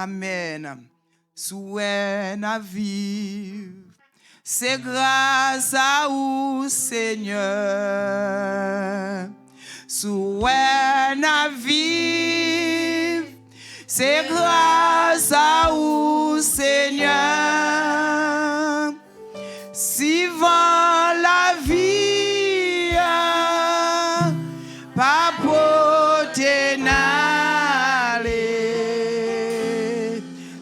Amen. Souhait à vivre, c'est grâce à vous, Seigneur. Souhait à vivre, c'est grâce à vous, Seigneur. Si vent la vie, pas porter n'aller,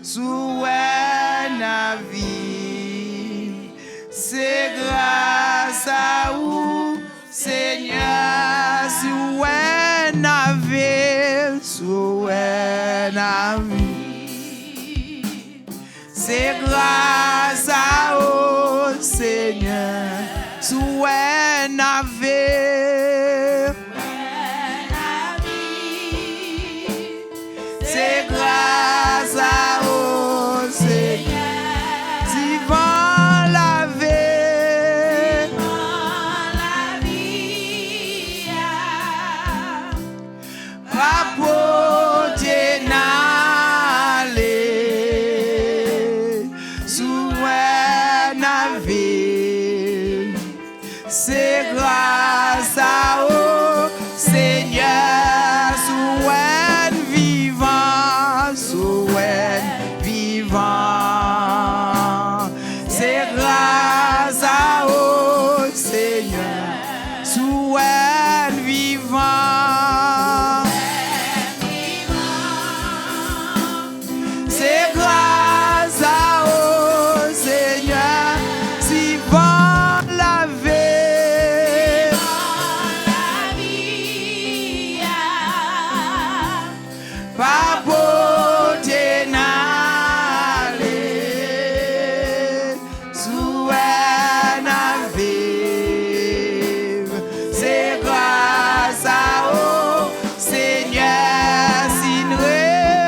souhait la vie, c'est grâce à vous, Seigneur. Souhait la vie, souhait la vie, c'est grâce à vous, Seigneur. Souhait la vie, c'est grâce à vous, Seigneur. Si vent la vie, pas porter n'aller, souhait la vie, c'est grâce à vous, Seigneur. Souhait vivant, souhait vivant, c'est grâce à vous, Seigneur. Souhait vivant, c'est grâce à vous, Seigneur. Si vent la vie, pas porter n'aller, souhait la vivre, c'est grâce à vous, Seigneur. Si nous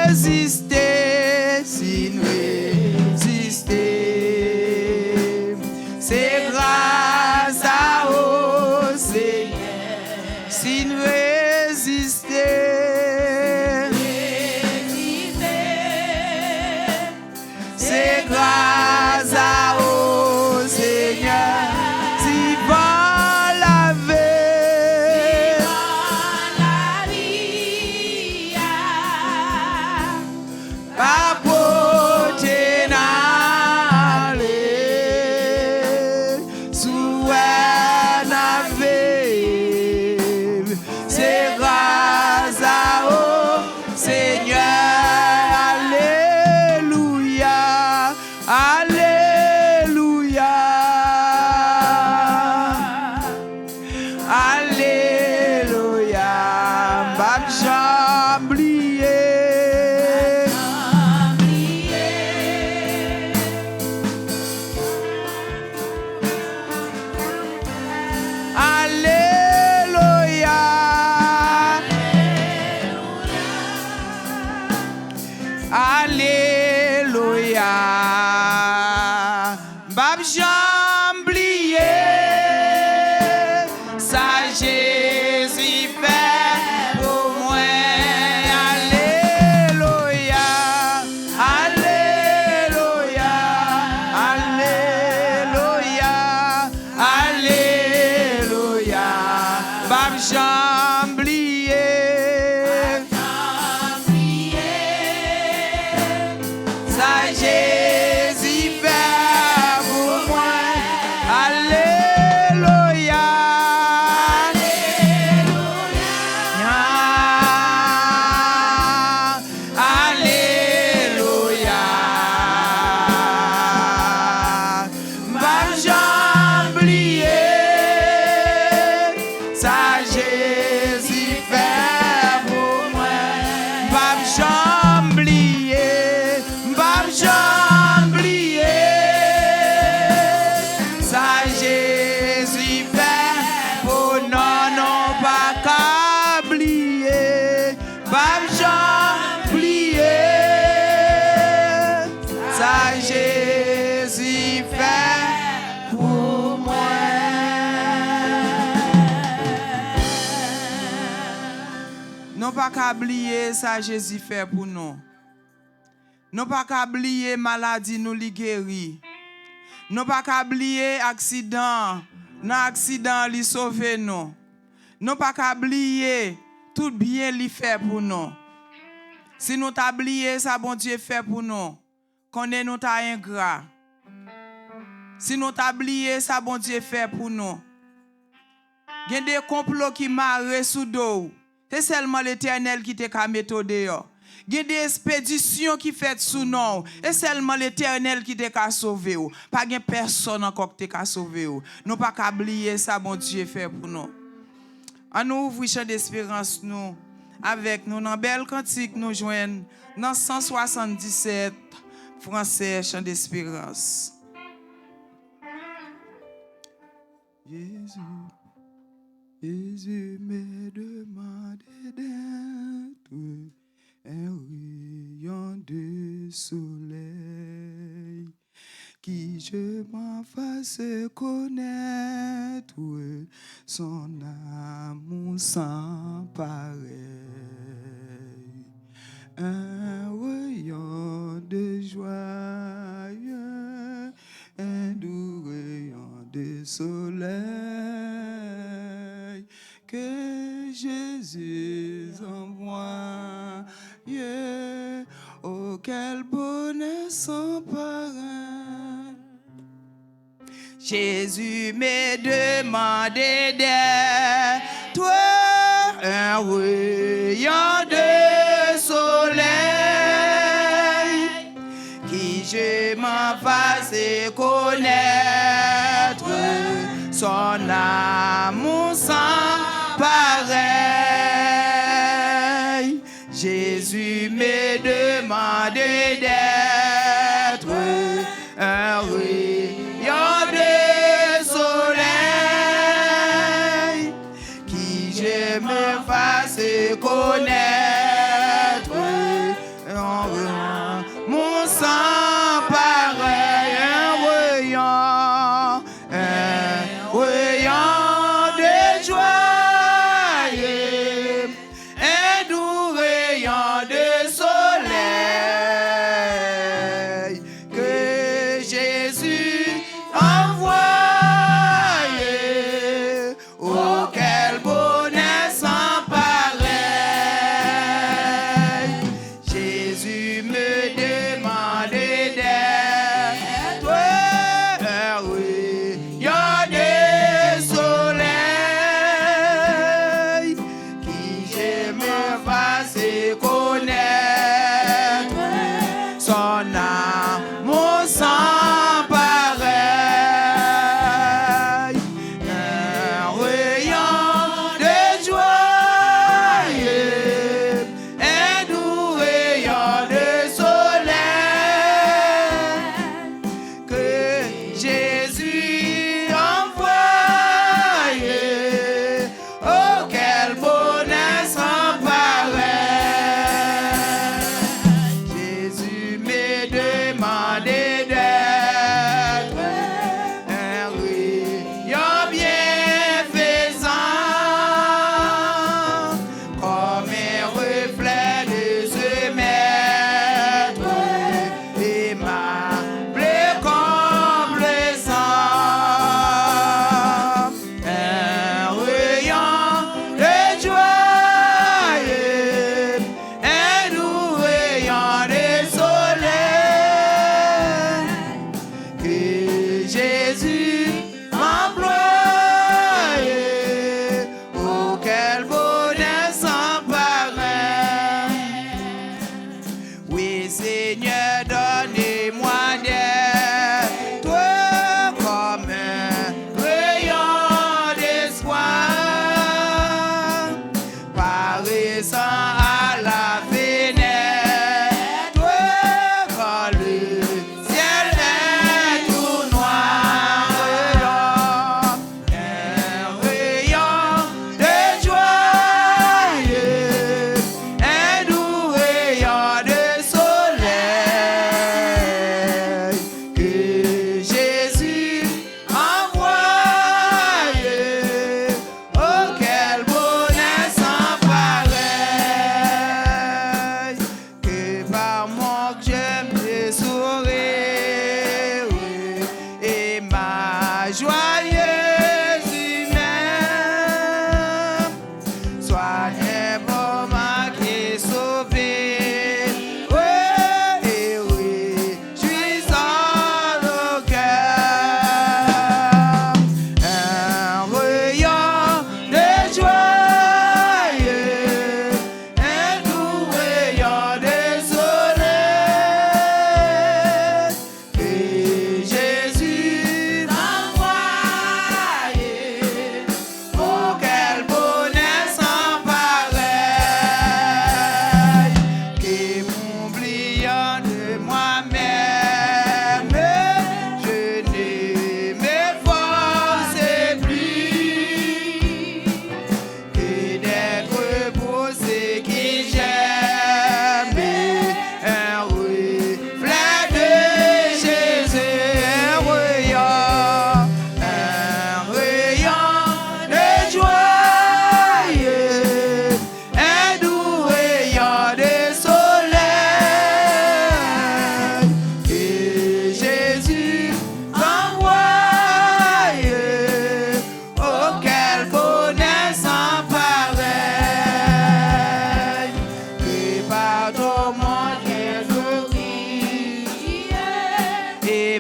résister, si nous résister, c'est grâce à vous, Seigneur. Si nous résister, c'est grâce à vous, Seigneur. Si vent la vie, pas porter n'aller, souhait la vie, c'est grâce à vous, Seigneur. Alléluia, Alléluia, Alléluia. Pas j'oublier, Alléluia, Alléluia. Bab j'oublier, ça Jésus fait pour moi. Alléluia, Alléluia, Alléluia, Alléluia. Bab j'oublier, ça Jésus fait pour moi. Alléluia, Alléluia. Pas j'oublier, ça Jésus fait pour moi. Pas j'oublier, pas j'oublier, ça Jésus fait pour non, non, pas qu'oublier. Pas j'oublier, ça Jésus fait pour moi. Non pas qu'oublier, ça Jésus fait pour nous. Nous pas qu'à oublier maladie nous li guéri. Nous pas qu'à oublier accident. Dans accident li sauver nous. Nous pas qu'à oublier tout bien li fait pour nous. Si nous t'a oublié ça bon Dieu fait pour nous, connaît nous t'a ingrat. Si nous t'a oublié ça bon Dieu fait pour nous. Il y a des complots qui marrent sous dos. C'est seulement l'Éternel qui te ka mettre dehors. Il y a des expéditions qui fait sous nous. Et seulement l'Éternel qui te ka sauver. Pas de personne encore qui te ka sauver. Nous pas qu'à oublier ça bon Dieu fait pour nous. On nous ouvre champ d'espérance nous avec nous dans belle cantique nous joignent dans 177 français chant d'espérance. Jésus me demandé d'être un rayon de soleil qui je m'en fasse connaître son amour sans pareil. Un rayon de joie, un doux rayon de soleil que Jésus envoie. Oh, quel bonheur sans pareil. Jésus me demandé d'être un rayon de soleil qui je m'en fasse connaître son amour sans pareil. Jésus me demandé d'être un rayon de soleil qui je me fasse connaître mon sang pareil. Un rayon de joie, un doux rayon de soleil que Jésus envoie. Oh, quel bonheur sans pareil. Jésus me demandait d'être un rayon de soleil qui je me fasse connaître son amour sans pareil. Un rayon de joie, un doux rayon de soleil que Jésus envoie. Oh, quel bonheur sans pareil. Jésus me demandait d'être un rayon bienfaisant comme un reflet de ce maître aimable comme le sang. Un rayon de joie, un doux rayon de soleil que Jésus emploie. Oh, quel bonheur sans pareil. Oui, Seigneur, donnez-moi d'être comme un rayon d'espoir, paraissant à la fenêtre quand le ciel est tout noir. Un rayon de joie, un doux rayon de soleil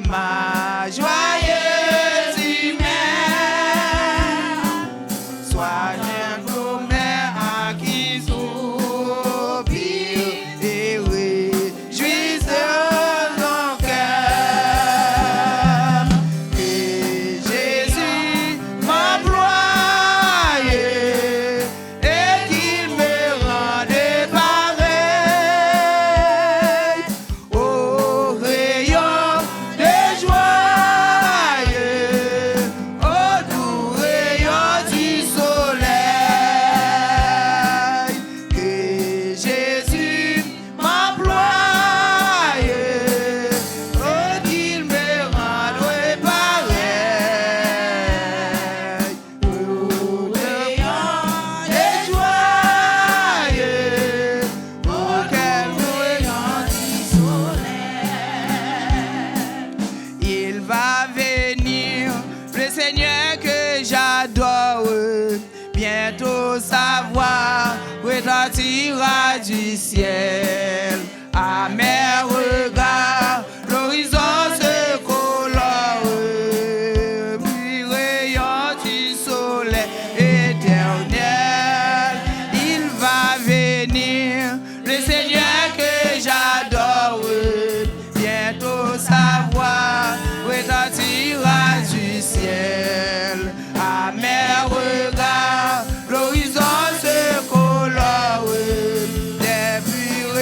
ma joyeuse humeur, soigne nos mères à qui soupire et réjouisse nos cœurs. Que Jésus m'emploie et qu'il me rende pareil au rayon de joie, au doux rayon du soleil. Que Jésus m'emploie et qu'il me rende pareil au rayon de joie, auquel rayon du soleil. Il va venir, le Seigneur que j'adore, bientôt sa voix retentira du ciel. À mes regards, l'horizon se colore, puis rayon du soleil éternel. Il va venir, le Seigneur que j'adore, bientôt sa voix retentira du ciel. À mes regards, l'horizon se colore, des purs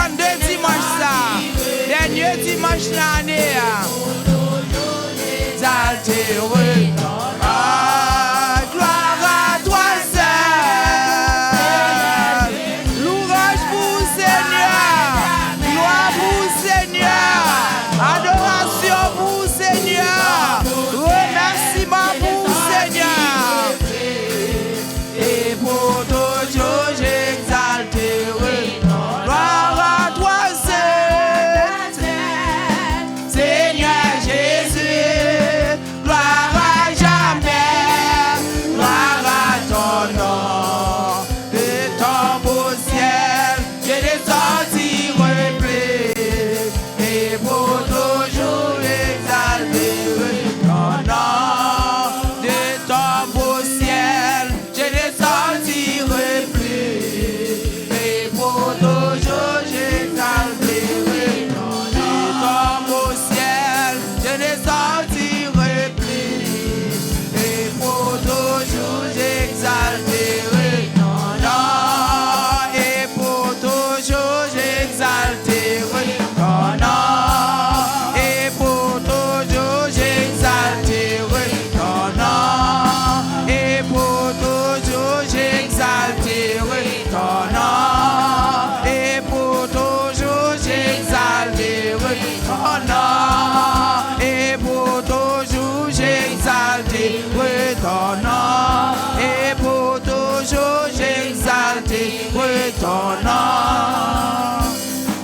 32 dimanche ça. Dernier dimanche l'année. Exalté, ah, gloire à toi seul. Louange pour Seigneur. Gloire pour Seigneur. Adoration pour Seigneur. Remerciement pour Seigneur. Et pour toujours j'exalterai. Gloire à toi seul. Seigneur Jésus. Gloire à jamais. Gloire à ton nom. De ton beau ciel. Je descendirai plus. Et pour toujours exalterai ton nom. De ton beau ciel. Je descendirai plus. Et pour toujours j'exalterai ton nom. De ton beau ciel. Je descendirai plus. Et pour toujours j'exalterai ton nom. Et pour toujours j'exalterai ton nom. Et pour toujours j'exalterai ton nom. Et pour toujours j'exalterai ton nom. Et pour toujours j'exalterai ton nom. Et pour toujours j'exalterai ton nom. Et pour toujours j'exalterai ton nom.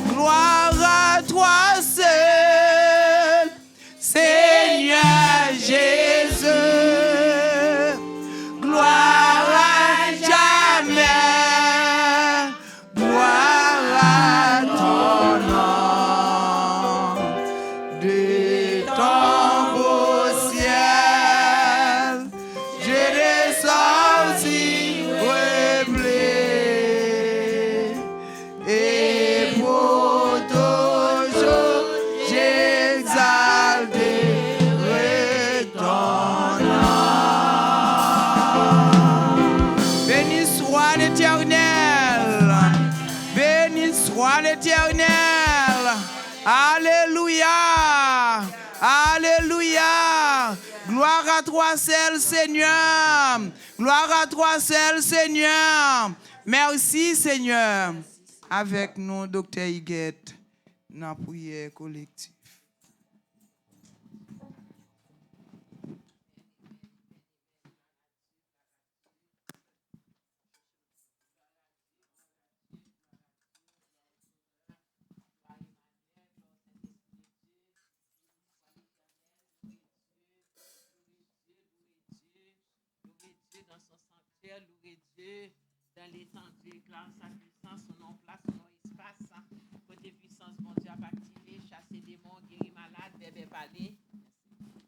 Gloire à toi seul, Seigneur Jésus. Gloire à jamais. Gloire à ton nom. De ton beau ciel, je descendrai plus. Et pour toujours, j'exalterai ton nom. Béni soit l'Éternel. Béni soit l'Éternel. Alléluia. Alléluia. Gloire à toi seul, Seigneur. Gloire à toi seul, Seigneur. Merci, Seigneur. Avec nous, Dr. Higuette, dans la prière collective. Dans son sanctuaire, louer Dieu, dans l'étendue, classe sa puissance, son nom, place, son nom, espace, côté puissance, mon Dieu, a activé, chasser démons, guérir malade, bébé parler.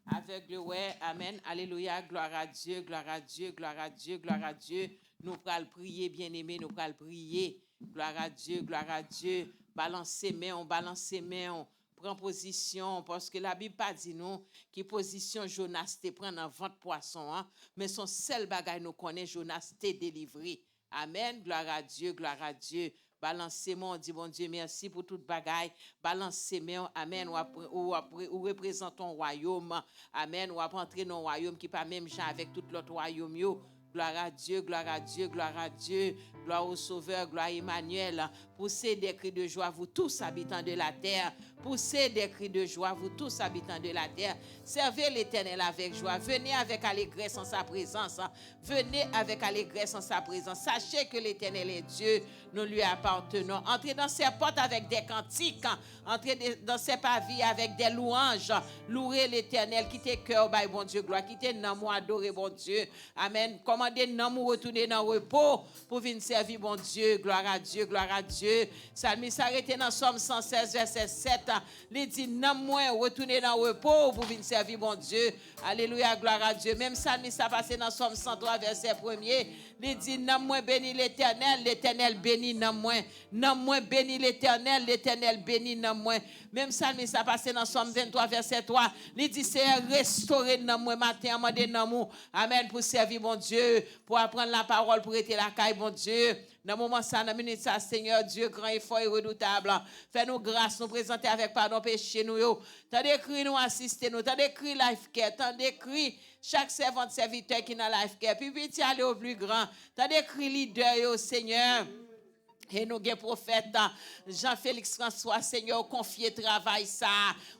Aveugle, ouais, amen, alléluia, gloire à Dieu, gloire à Dieu, gloire à Dieu, gloire à Dieu. Nous pourrons prier, bien-aimés, nous pourrons prier. Gloire à Dieu, gloire à Dieu. Balancez mains, on balance ses mains, on prend position, parce que la Bible pas dit nous qui position Jonas te prend dans ventre poisson, hein, mais son seul bagage nous connaît Jonas te délivré. Amen, gloire à Dieu, gloire à Dieu. Balancez-moi, on dit bon Dieu, merci pour toute bagaille. Balancez-moi, amen, ou représentons royaume. Amen, ou entrer dans un royaume qui pas même genre avec tout l'autre royaume yo. Gloire à Dieu, gloire à Dieu, gloire à Dieu, gloire au Sauveur, gloire à Emmanuel. Poussez des cris de joie, vous tous habitants de la terre. Poussez des cris de joie, vous tous habitants de la terre. Servez l'Éternel avec joie. Venez avec allégresse en sa présence. Venez avec allégresse en sa présence. Sachez que l'Éternel est Dieu, nous lui appartenons. Entrez dans ses portes avec des cantiques. Entrez dans ses pavis avec des louanges. Louez l'Éternel. Quittez cœur, by bon Dieu, gloire. Quittez nom, adorez bon Dieu. Amen. Commandez nom, retournez dans le repos pour venir servir bon Dieu. Gloire à Dieu, gloire à Dieu. Psalmiste s'arrêtez dans Somme 116, verset 7. Il dit, non moins, retournez dans le repos pour venir servir bon Dieu. Alléluia, gloire à Dieu. Même Psalmiste a passé dans Somme 103, verset 1er. Il dit, non moins béni l'Éternel, l'Éternel béni non moins béni l'Éternel, l'Éternel béni non moins. Même Psalmiste a passé dans Somme 23, verset 3. Il dit, c'est restaurer non moins matin, amender non moins. Amen, pour servir bon Dieu, pour apprendre la parole, pour être la caille bon Dieu. Dans le moment ça, dans la minute ça, Seigneur Dieu, grand et fort et redoutable. Fais-nous grâce, nous présenter avec pardon péché nous. T'as décrit nous assister nous, t'as décrit life care, t'as décrit chaque servante serviteur qui dans life care. Puis tu aller au plus grand. T'as décrit leader, Seigneur. Et nous, les prophètes, Jean-Félix François, Seigneur, confier travail ça,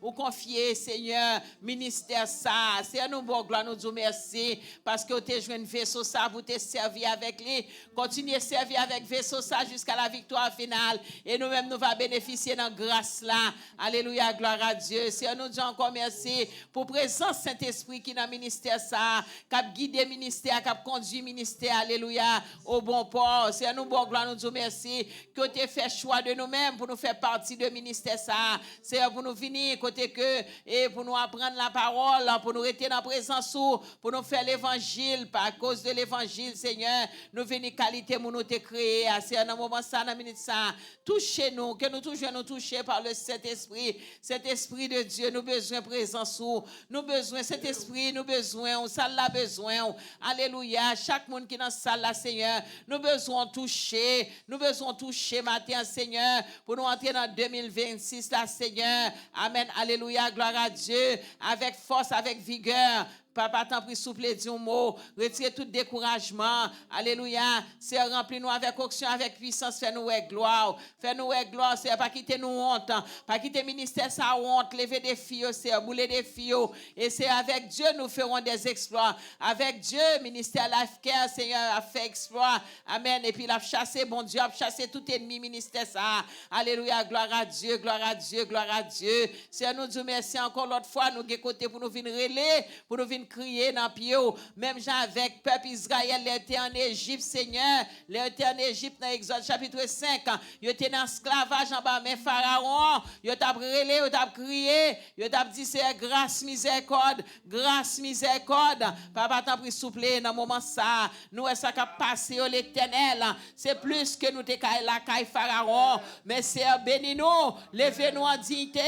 ou confier, Seigneur, ministère ça. C'est nous, bon, gloire, nous disons merci, parce que vous avez joué un vaisseau ça, vous avez servi avec lui. Continuez à servir avec vaisseau ça jusqu'à la victoire finale. Et nous-mêmes, nous allons bénéficier de la grâce là. Alléluia, gloire à Dieu. C'est nous disons encore merci pour présence Saint-Esprit qui est dans le ministère ça, qui a guidé le ministère, qui a conduit le ministère, alléluia, au bon port. C'est nous, bon, gloire, nous disons merci. Que tu aies fait choix de nous-mêmes pour nous faire partie de ministère ça. C'est pour nous venir côté que et pour nous apprendre la parole, pour nous rester dans la présence pour nous faire l'évangile par cause de l'évangile, Seigneur. Nous venons qualité pour nous te créer. C'est un moment ça, dans minute ça. Touchez-nous, que nous toujours nous toucher par le Saint-Esprit. Cet esprit de Dieu, nous besoin présence nous besoin cet esprit, nous besoin, on ça l'a besoin. Alléluia, chaque monde qui est dans cette salle là, Seigneur, nous besoin toucher, nous besoin toucher matin, Seigneur, pour nous entrer dans 2026, là, Seigneur. Amen. Alléluia. Gloire à Dieu. Avec force, avec vigueur. Papa, t'en prie, souple, dis un mot. Retirez tout découragement. Alléluia. C'est rempli-nous avec onction, avec puissance. Fais-nous gloire. Fais-nous gloire. C'est pas quitter nous honte. Pas quitter ministère, ça honte. Lever des filles, c'est bouler des filles. Et c'est avec Dieu nous ferons des exploits. Avec Dieu, ministère Life Care, Seigneur, a fait exploit. Amen. Et puis, il a chassé, bon Dieu, a chassé tout ennemi ministère, ça. Alléluia. Gloire à Dieu, gloire à Dieu, gloire à Dieu. C'est nous disons merci encore l'autre fois. Nous côté pour nous venir relayer, pour nous venir crier dans pied. Même gens avec peuple Israël, ils étaient en Égypte, Seigneur. Ils étaient en Égypte dans Exode chapitre 5. Ils étaient dans esclavage en bas, mais Pharaon, ils t'a relé, ils t'a crié, ils t'a dit c'est grâce, miséricorde, grâce, miséricorde. Papa t'en prie souple dans le moment ça. Nous ça qui a passé au l'Éternel. C'est plus que nous te la caille Pharaon, mais c'est bénis-nous, levez-nous en dignité,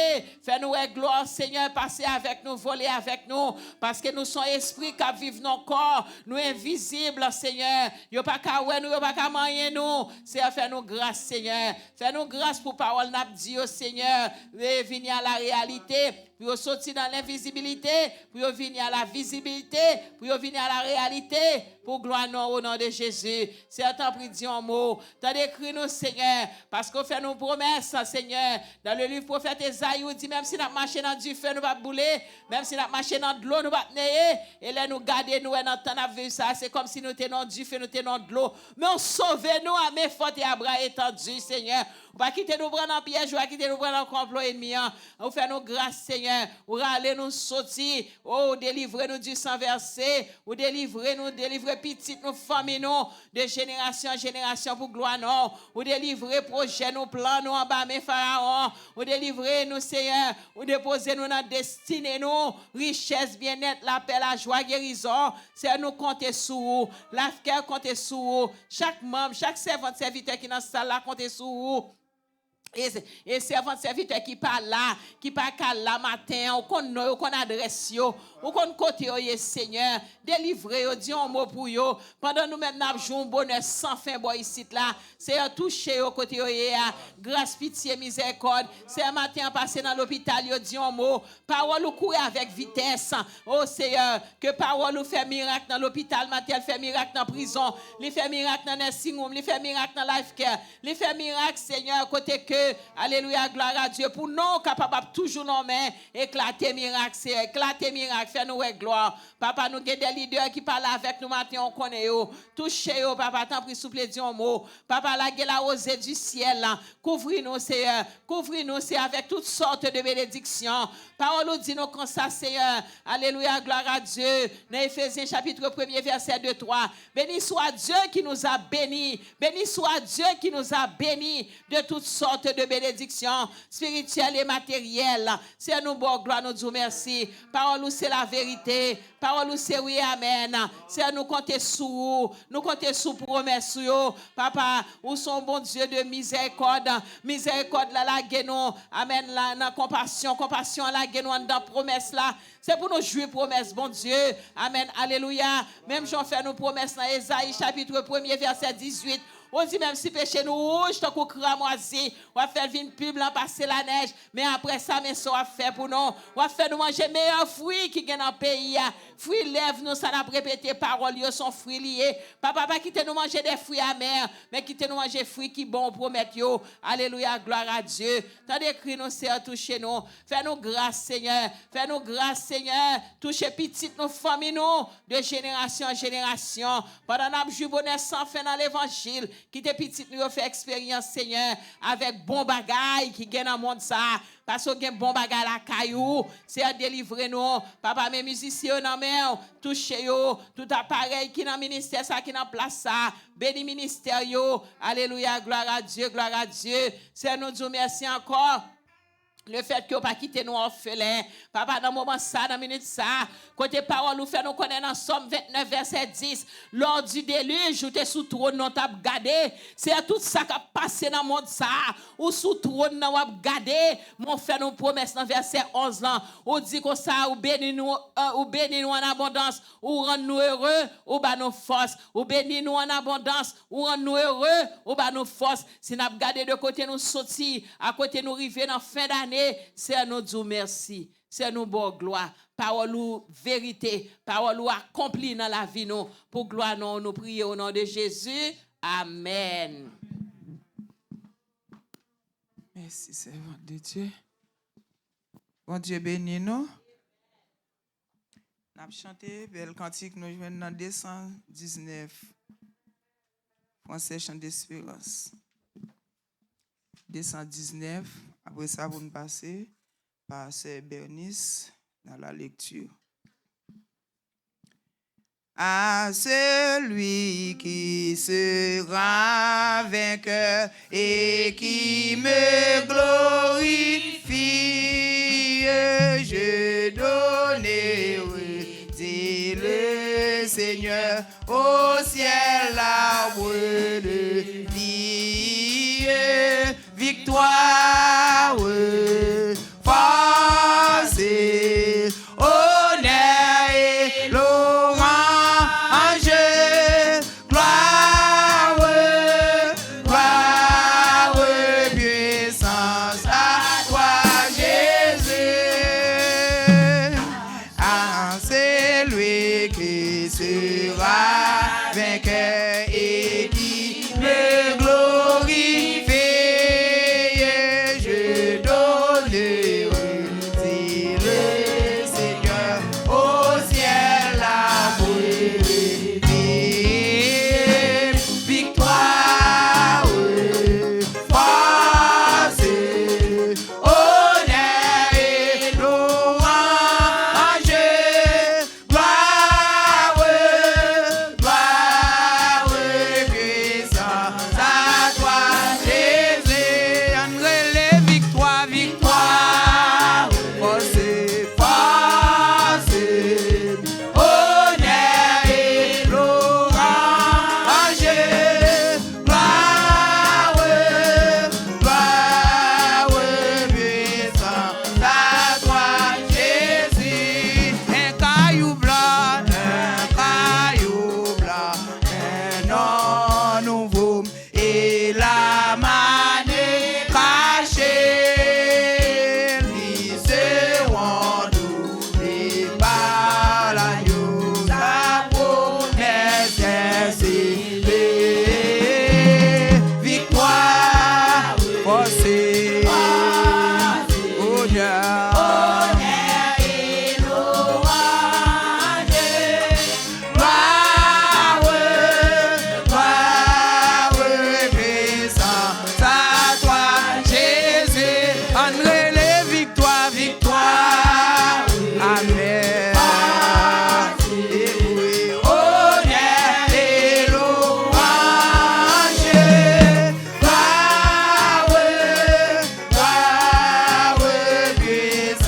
fais-nous gloire, Seigneur, passez avec nous, voler avec nous, parce que nous sommes esprits qui vivent dans nos corps, nous invisibles, Seigneur. Yo pas qu'à ouais nous, yo pas qu'à manger nous. C'est fais-nous grâce, Seigneur. Fais-nous grâce pour parole n'a dit au Seigneur, venir à la réalité, pour sortir dans l'invisibilité, pour venir à la visibilité, pour venir à la réalité, pour gloire non au nom de Jésus. C'est un temps pris un mot. T'as décrit nous, Seigneur, parce qu'on fait nos promesses, Seigneur. Dans le livre prophète Esaïe, il dit même si nous marchons dans du feu, nous va bouler, même si nous marchons dans de l'eau, nous va tenir. Et là, nous garder nous, et dans le temps, nous vu ça. C'est comme si nous étions dans du feu, nous étions dans de l'eau. Mais on sauve nous à main forte et à bras étendus, Seigneur. On va quitter nous prendre en piège, on va quitter nous prendre en complot ennemi. On fait nous grâce, Seigneur. On va aller nous sortir. Oh, délivrer-nous du sang versé. Ou délivrer-nous, délivrer petit, nous famille, nous, de génération en génération pour gloire, non. Ou délivrer projet, nous, plan, nous, en bas, mes pharaons. Ou délivrer nous, Seigneur. Ou déposer nous dans destinée, nous. Richesse, bien-être, la paix, la joie, guérison. C'est nous compter sur vous. L'affaire compter sur vous. Chaque membre, chaque servant, serviteur qui est dans cette salle là, compter sur vous. Et servant serviteur qui parle là, qui parle là matin, ou qu'on adresse yo, ou qu'on côté yo, Seigneur, délivrer yo, dis un mot pour yo, pendant nous même n'a joué un bonheur sans fin boy ici là, c'est toucher yo côté yo, grâce, pitié, miséricorde, c'est un matin passé dans l'hôpital yo, dis un mot, parole ou courir avec vitesse, oh Seigneur, que parole ou fait miracle dans l'hôpital, matin fait miracle dans prison, il fait miracle dans nursing home, il fait miracle dans life care, il fait miracle, Seigneur, côté que alléluia, gloire à Dieu, pour nous capables toujours nos mains, éclater miracle, c'est éclater miracle, faire nous gloire. Papa, nous avons des leaders qui parlent avec nous matin, on connaît yo. Touchez yo, papa, t'en prie, souple, dis un mot. Papa, la gueule a osé du ciel, couvre-nous, Seigneur, couvre-nous, c'est avec toutes sortes de bénédictions. Parole nous dit nous comme ça, Seigneur, alléluia, gloire à Dieu. Dans Éphésiens chapitre 1er, verset 2-3. Béni soit Dieu qui nous a bénis, béni soit Dieu qui nous a bénis de toutes sortes de bénédictions spirituelles et matérielles. C'est nous, bon, gloire, nous disons merci. Parole nous, c'est la vérité. Parole nous, c'est oui, amen. C'est nous compter sous, nous compter sous promesse. Papa, où sont bon Dieu de miséricorde. Miséricorde, là, la guénon. Amen, la compassion, compassion, la guénon, dans promesse là. C'est pour nous jouer promesse, bon Dieu. Amen, alléluia. Même j'en fais nos promesses dans Esaïe chapitre 1er, verset 18. On dit même si péché nous rouge, tant qu'on cramoisi, on va faire vin pub, là, passer la neige. Mais après ça, mais ça va faire pour nous. On va faire nous manger meilleurs fruits qui gagnent dans le pays. Fruits lève nous, ça n'a pas répété paroles, ils sont fruits liés. Papa, pas quitter nous manger des fruits amers, mais quitter nous manger des fruits qui bons pour mettre yo. Alléluia, gloire à Dieu. Tant d'écrit nous, Seigneur, touchez nous. Fais-nous grâce, Seigneur. Fais-nous grâce, Seigneur. Touchez petites nos familles, nous, de génération en génération. Pendant que nous bonheur sans fin dans l'évangile, qui te petites nous fait expérience, Seigneur, avec bon bagaille qui gagne dans le monde ça. Parce que gen bon bagay la caillou, c'est à délivrer nous. Papa, mes musiciens dans main, touchez yo, tout appareil qui dans ministère ça qui dans place ça. Béni ministère yo. Alléluia, gloire à Dieu, gloire à Dieu. C'est nous dire merci encore. Le fait que vous pas quitter nous orphelins. Papa, dans le moment ça, dans la minute ça, côté parole, nous fait nous connaître dans Somme 29, verset 10. Lors du déluge, ou t'es sous trône, non t'as gardé. C'est tout ça qui a passé dans le monde ça. Ou sous trône, non t'as gardé. Mon fait nous promesse dans verset 11 là. Ou dit que ça, ou béni nous en abondance. Ou rend nous heureux, ou ba nos forces. Ou béni nous en abondance. Ou rend nous heureux, ou ba nos forces. Si nous avons gardé de côté nous sortir, à côté nous arriver dans fin d'année. C'est à nous dire merci, c'est à nous bon gloire, parole ou vérité, parole ou accompli dans la vie nous, pour gloire nous prions au nom de Jésus, amen. Merci servant de Dieu. Bon Dieu béni nous. Nous avons chanté belle cantique, nous jouons dans 219. Français chant d'espérance. 219. Après ça, vous nous passez par Sœur Bernice dans la lecture. À celui qui sera vainqueur et qui me glorifie, je donnerai, dit le Seigneur, au ciel l'arbre de vie, victoire, force, honneur et louange, gloire, puissance à toi, Jésus. À celui qui sera vainqueur et qui me glorifie, je donnerai, dit le Seigneur, au ciel l'arbre de vie, victoire, force, honneur et louange, gloire, puissance à toi, Jésus. André les victoire, victoire, force, honneur et louange, gloire, puissance à toi, Jésus. Un caillou blanc, un nom nouveau et la manne cachée, ils seront doublés par l'agneau, sa promesse est scellée. Victoire, force, honneur et louange, gloire, puissance à toi, Jésus. André les victoires, victoire, amen. Et oui, honneur et louange, gloire, puissance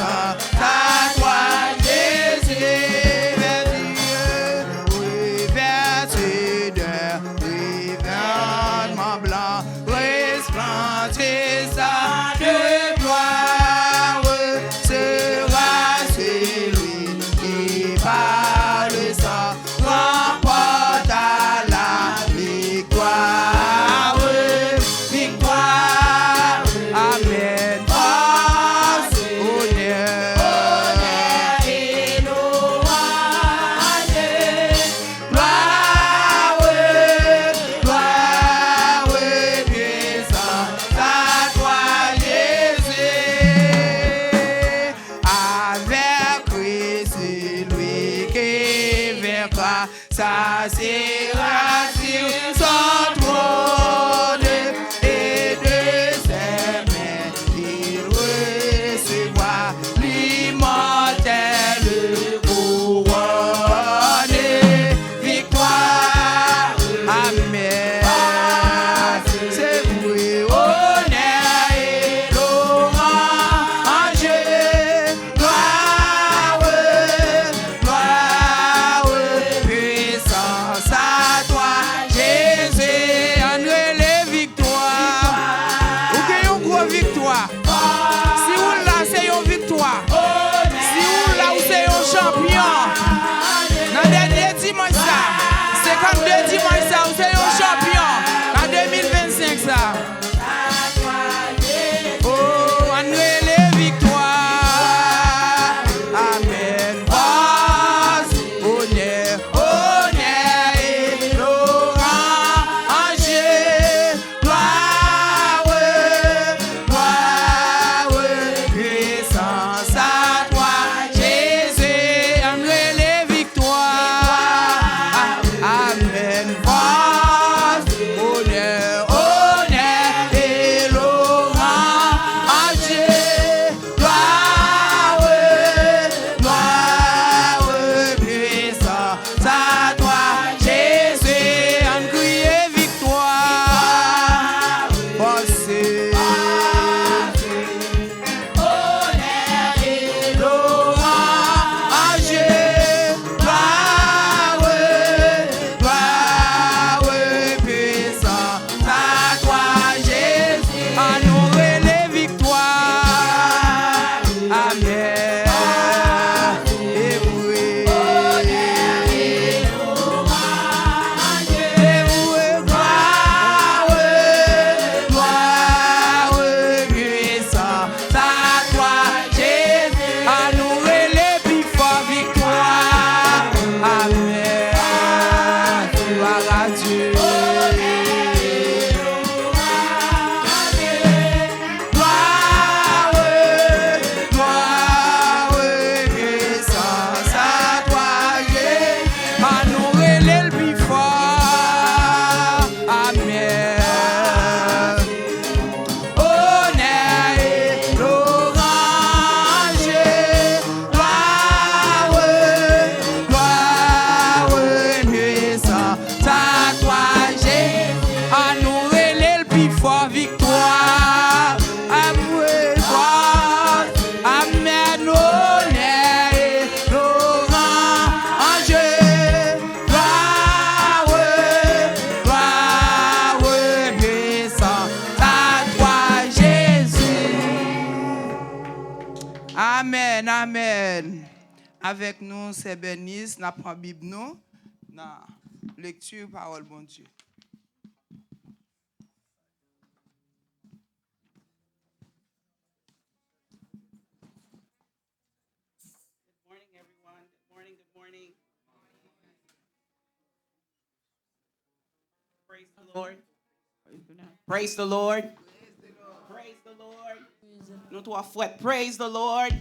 toi, ça sera sur son trône et de ses mains il recevra l'immortelle couronne. Victoire, amen. C'est voué honneur et louange, gloire, puissance à toi, Jésus. André les victoires. Ou que yon gros victoire. Si ou là c'est une victoire. Si ou là ou c'est un champion. Dans le dernier dimanche ça. 52 dimanche ça ou c'est un champion. En 2025 ça. Oh, André les victoires. Amen. Force, honneur, honneur et louange. Gloire, puissance à toi, Jésus. André les victoires. Amen. Force, honneur, honneur et louange. Gloire, puissance à toi, Jésus. On crie victoire. Force, honneur et louange. Gloire, puissance à toi, Jésus. À nous les victoires. Amen. Et oui. Et oui, gloire, puissance à toi, Jésus. À nous les plus forts victoire. Amen. Gloire à Dieu. Gloire, puissance à toi, Jésus. À nous le plus fort. Amen. Honneur et louange. Gloire, puissance à toi, Jésus. À nous le plus fort victoire. Amen. Amen. Honneur et louange. Gloire, puissance à toi, Jésus. Amen, amen. Avec nous, c'est Bernice, nous prenons la Bible, nous, dans lecture, parole, bon Dieu. Good morning, everyone. Good morning, good morning. Praise the Lord. Praise the Lord. Praise the Lord. Nous trois fouettes. Praise the Lord.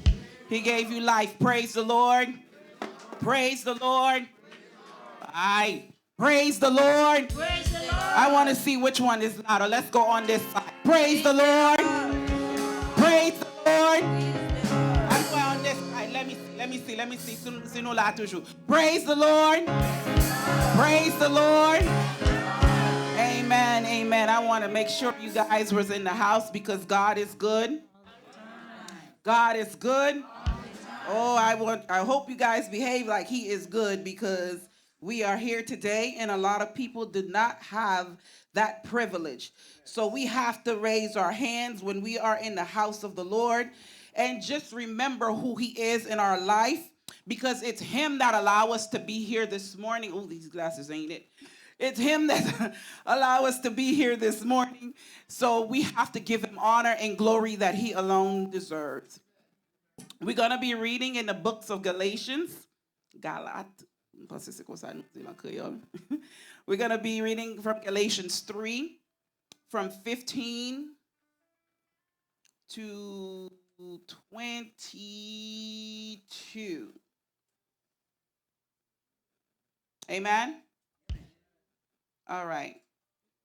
He gave you life. Praise the Lord. Praise the Lord. Aye. Praise the Lord. I want to see which one is louder. Let's go on this side. Praise the Lord. Praise the Lord. I'm going on this side. Let me see. Sinon là toujours. Praise the Lord. Praise the Lord. Amen. Amen. I want to make sure you guys was in the house because God is good. God is good. Oh, I hope you guys behave like he is good because we are here today and a lot of people did not have that privilege. So we have to raise our hands when we are in the house of the Lord and just remember who he is in our life because it's him that allow us to be here this morning. Oh, these glasses ain't it. It's him that allow us to be here this morning. So we have to give him honor and glory that he alone deserves. We're going to be reading in the books of Galatians. We're going to be reading from Galatians 3, from 15 to 22. Amen? All right.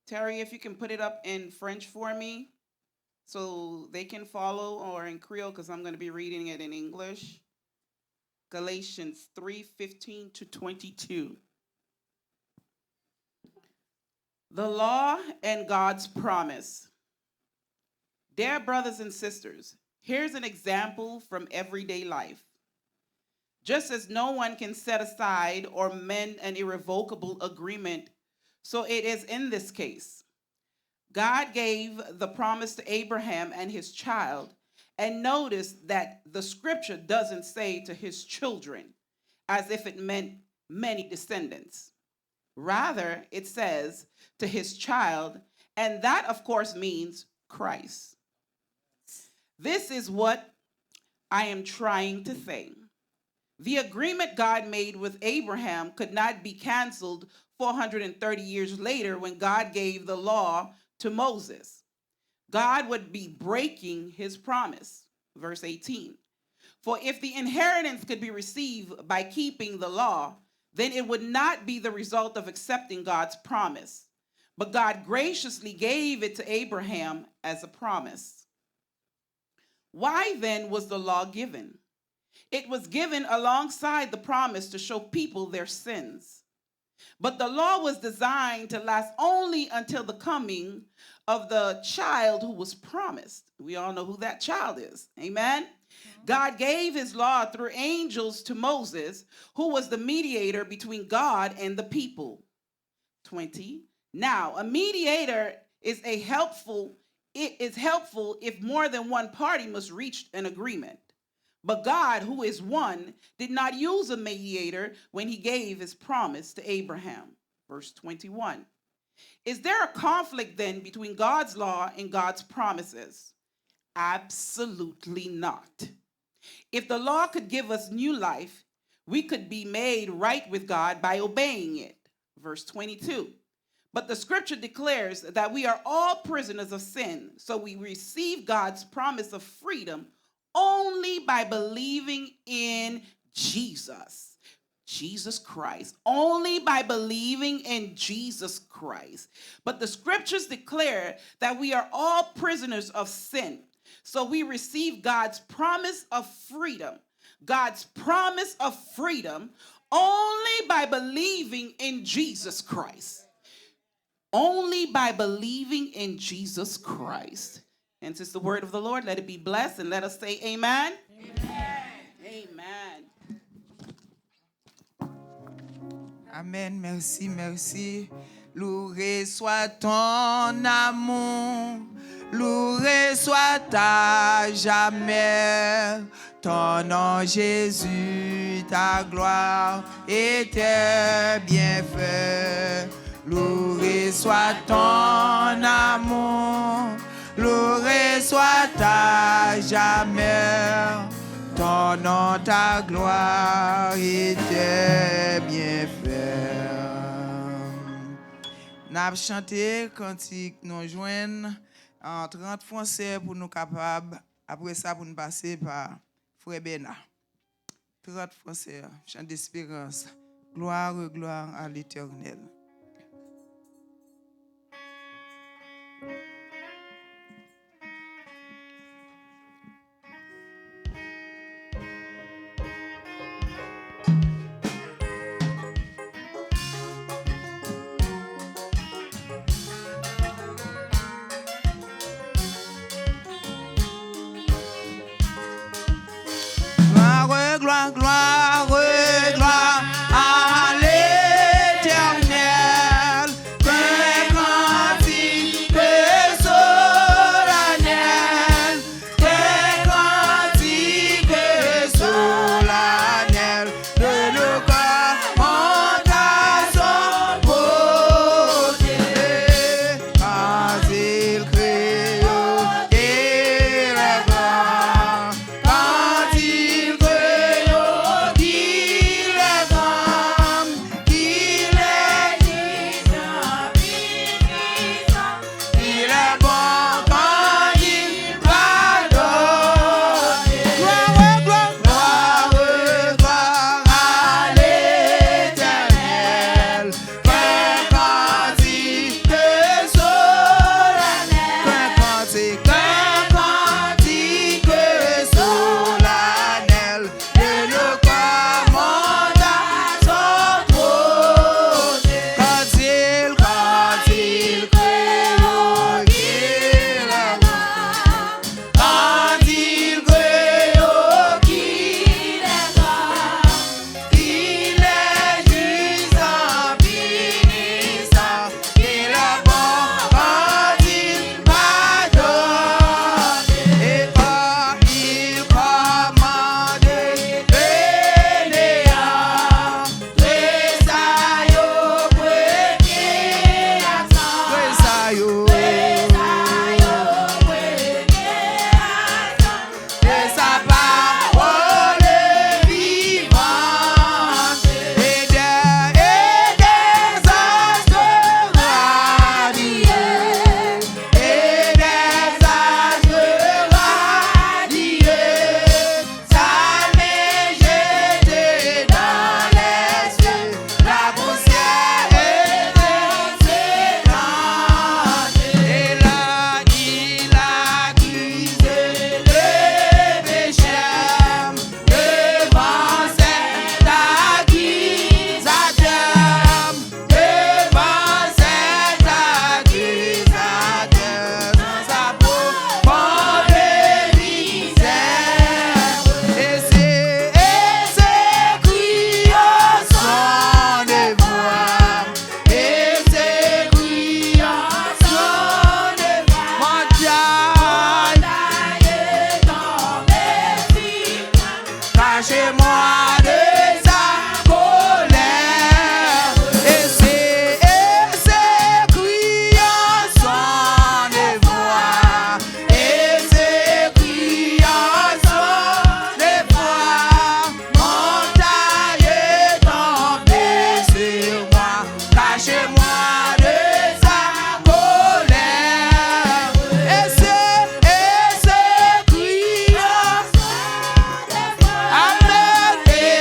Terry, if you can put it up in French for me so they can follow, or in Creole because I'm going to be reading it in English. Galatians 3:15-22. The law and God's promise. Dear brothers and sisters, here's an example from everyday life. Just as no one can set aside or mend an irrevocable agreement, so it is in this case. God gave the promise to Abraham and his child, and notice that the scripture doesn't say to his children, as if it meant many descendants. Rather, it says to his child, and that, of course, means Christ. This is what I am trying to say. The agreement God made with Abraham could not be canceled 430 years later when God gave the law to Moses. God would be breaking his promise. Verse 18. For if the inheritance could be received by keeping the law, then it would not be the result of accepting God's promise. But God graciously gave it to Abraham as a promise. Why then was the law given? It was given alongside the promise to show people their sins. But the law was designed to last only until the coming of the child who was promised. We all know who that child is. Amen? God gave his law through angels to Moses, who was the mediator between God and the people. 20. Now, a mediator is helpful if more than one party must reach an agreement. But God, who is one, did not use a mediator when he gave his promise to Abraham. Verse 21. Is there a conflict then between God's law and God's promises? Absolutely not. If the law could give us new life, we could be made right with God by obeying it. Verse 22. But the scripture declares that we are all prisoners of sin, so we receive God's promise of freedom only by believing in Jesus Christ. Only by believing in Jesus Christ. But the scriptures declare that we are all prisoners of sin. So we receive God's promise of freedom. God's promise of freedom only by believing in Jesus Christ. Only by believing in Jesus Christ. And since the word of the Lord, let it be blessed, and let us say amen. Amen. Amen. Amen, merci, merci. Loué soit ton amour, loué soit à jamais. Ton nom, Jésus, ta gloire et tes bienfaits. Loué soit ton amour, loué soit à jamais. Ton nom, ta gloire et tes bienfaits. Nous avons chanté cantique nous joignent en 30 français pour nous capables. Après ça, pour nous passer par Frère Bena. 30 français, chant d'espérance. Gloire, gloire à l'Éternel. Gloire, gloire, gloire à l'Éternel. Que cantique solennel, que cantique solennel, de nos corps monte à son beauté. Quand il crie et les grands, quand il crie cachez-moi de sa colère. Et ses cris en son des voix. Et ses cris en son des voix. Montagne est tombée sur moi. Cachez-moi de sa colère. Et ses cris en son des voix. Amen. Et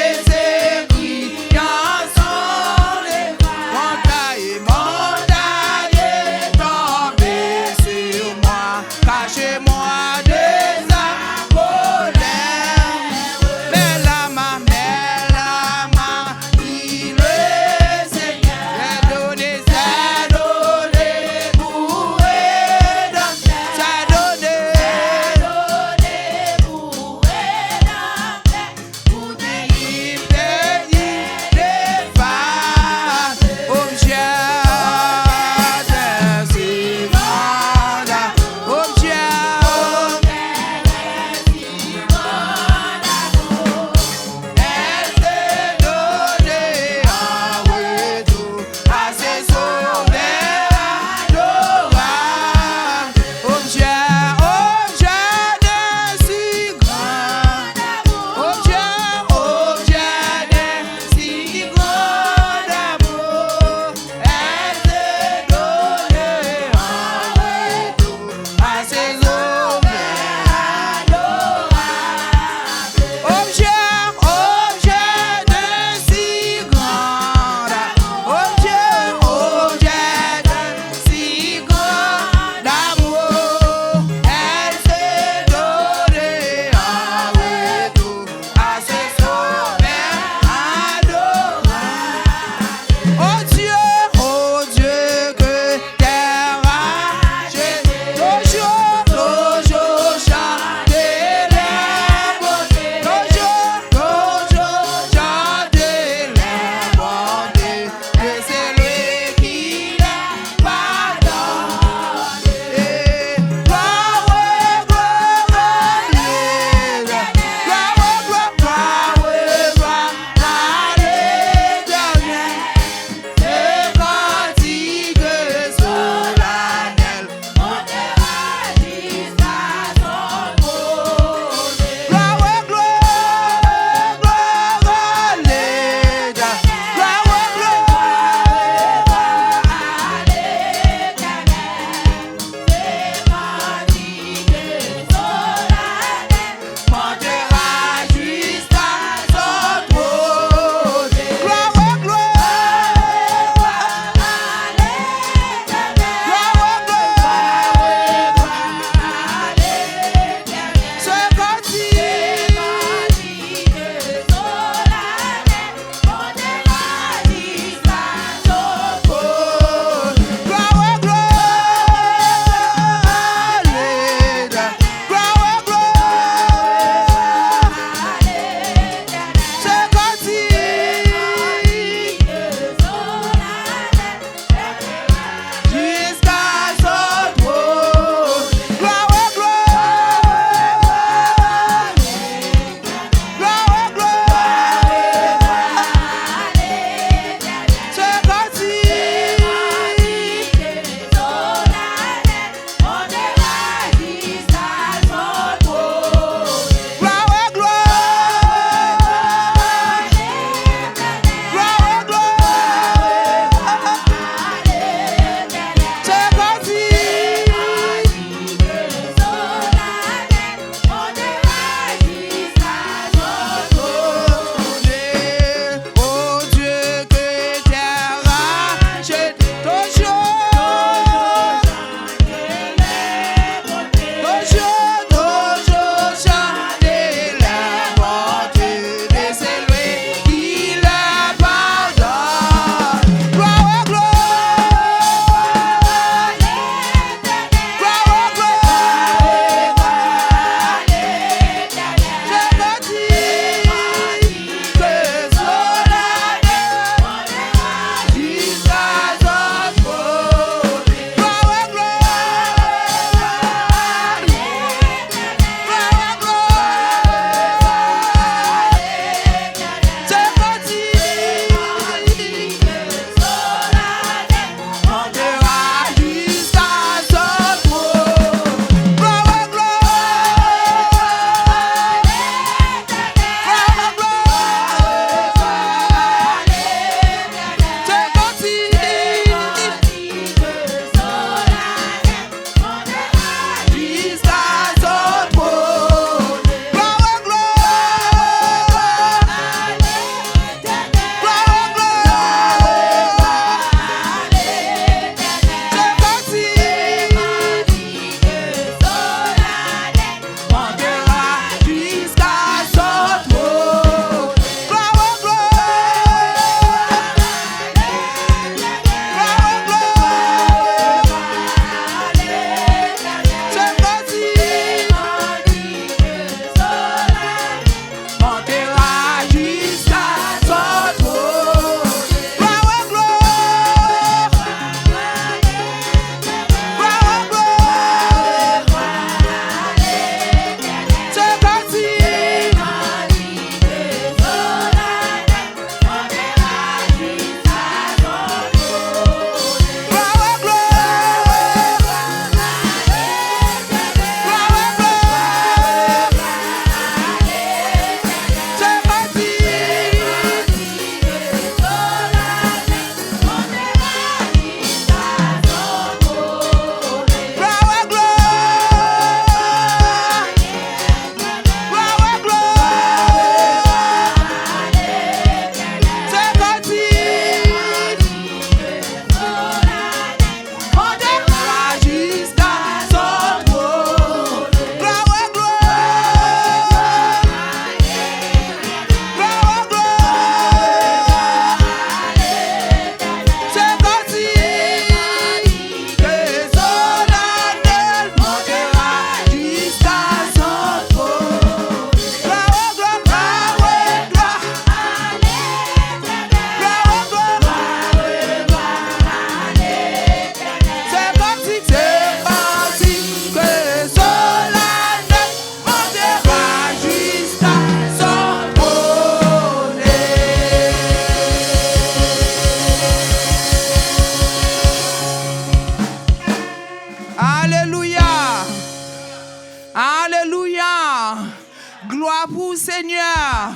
Seigneur.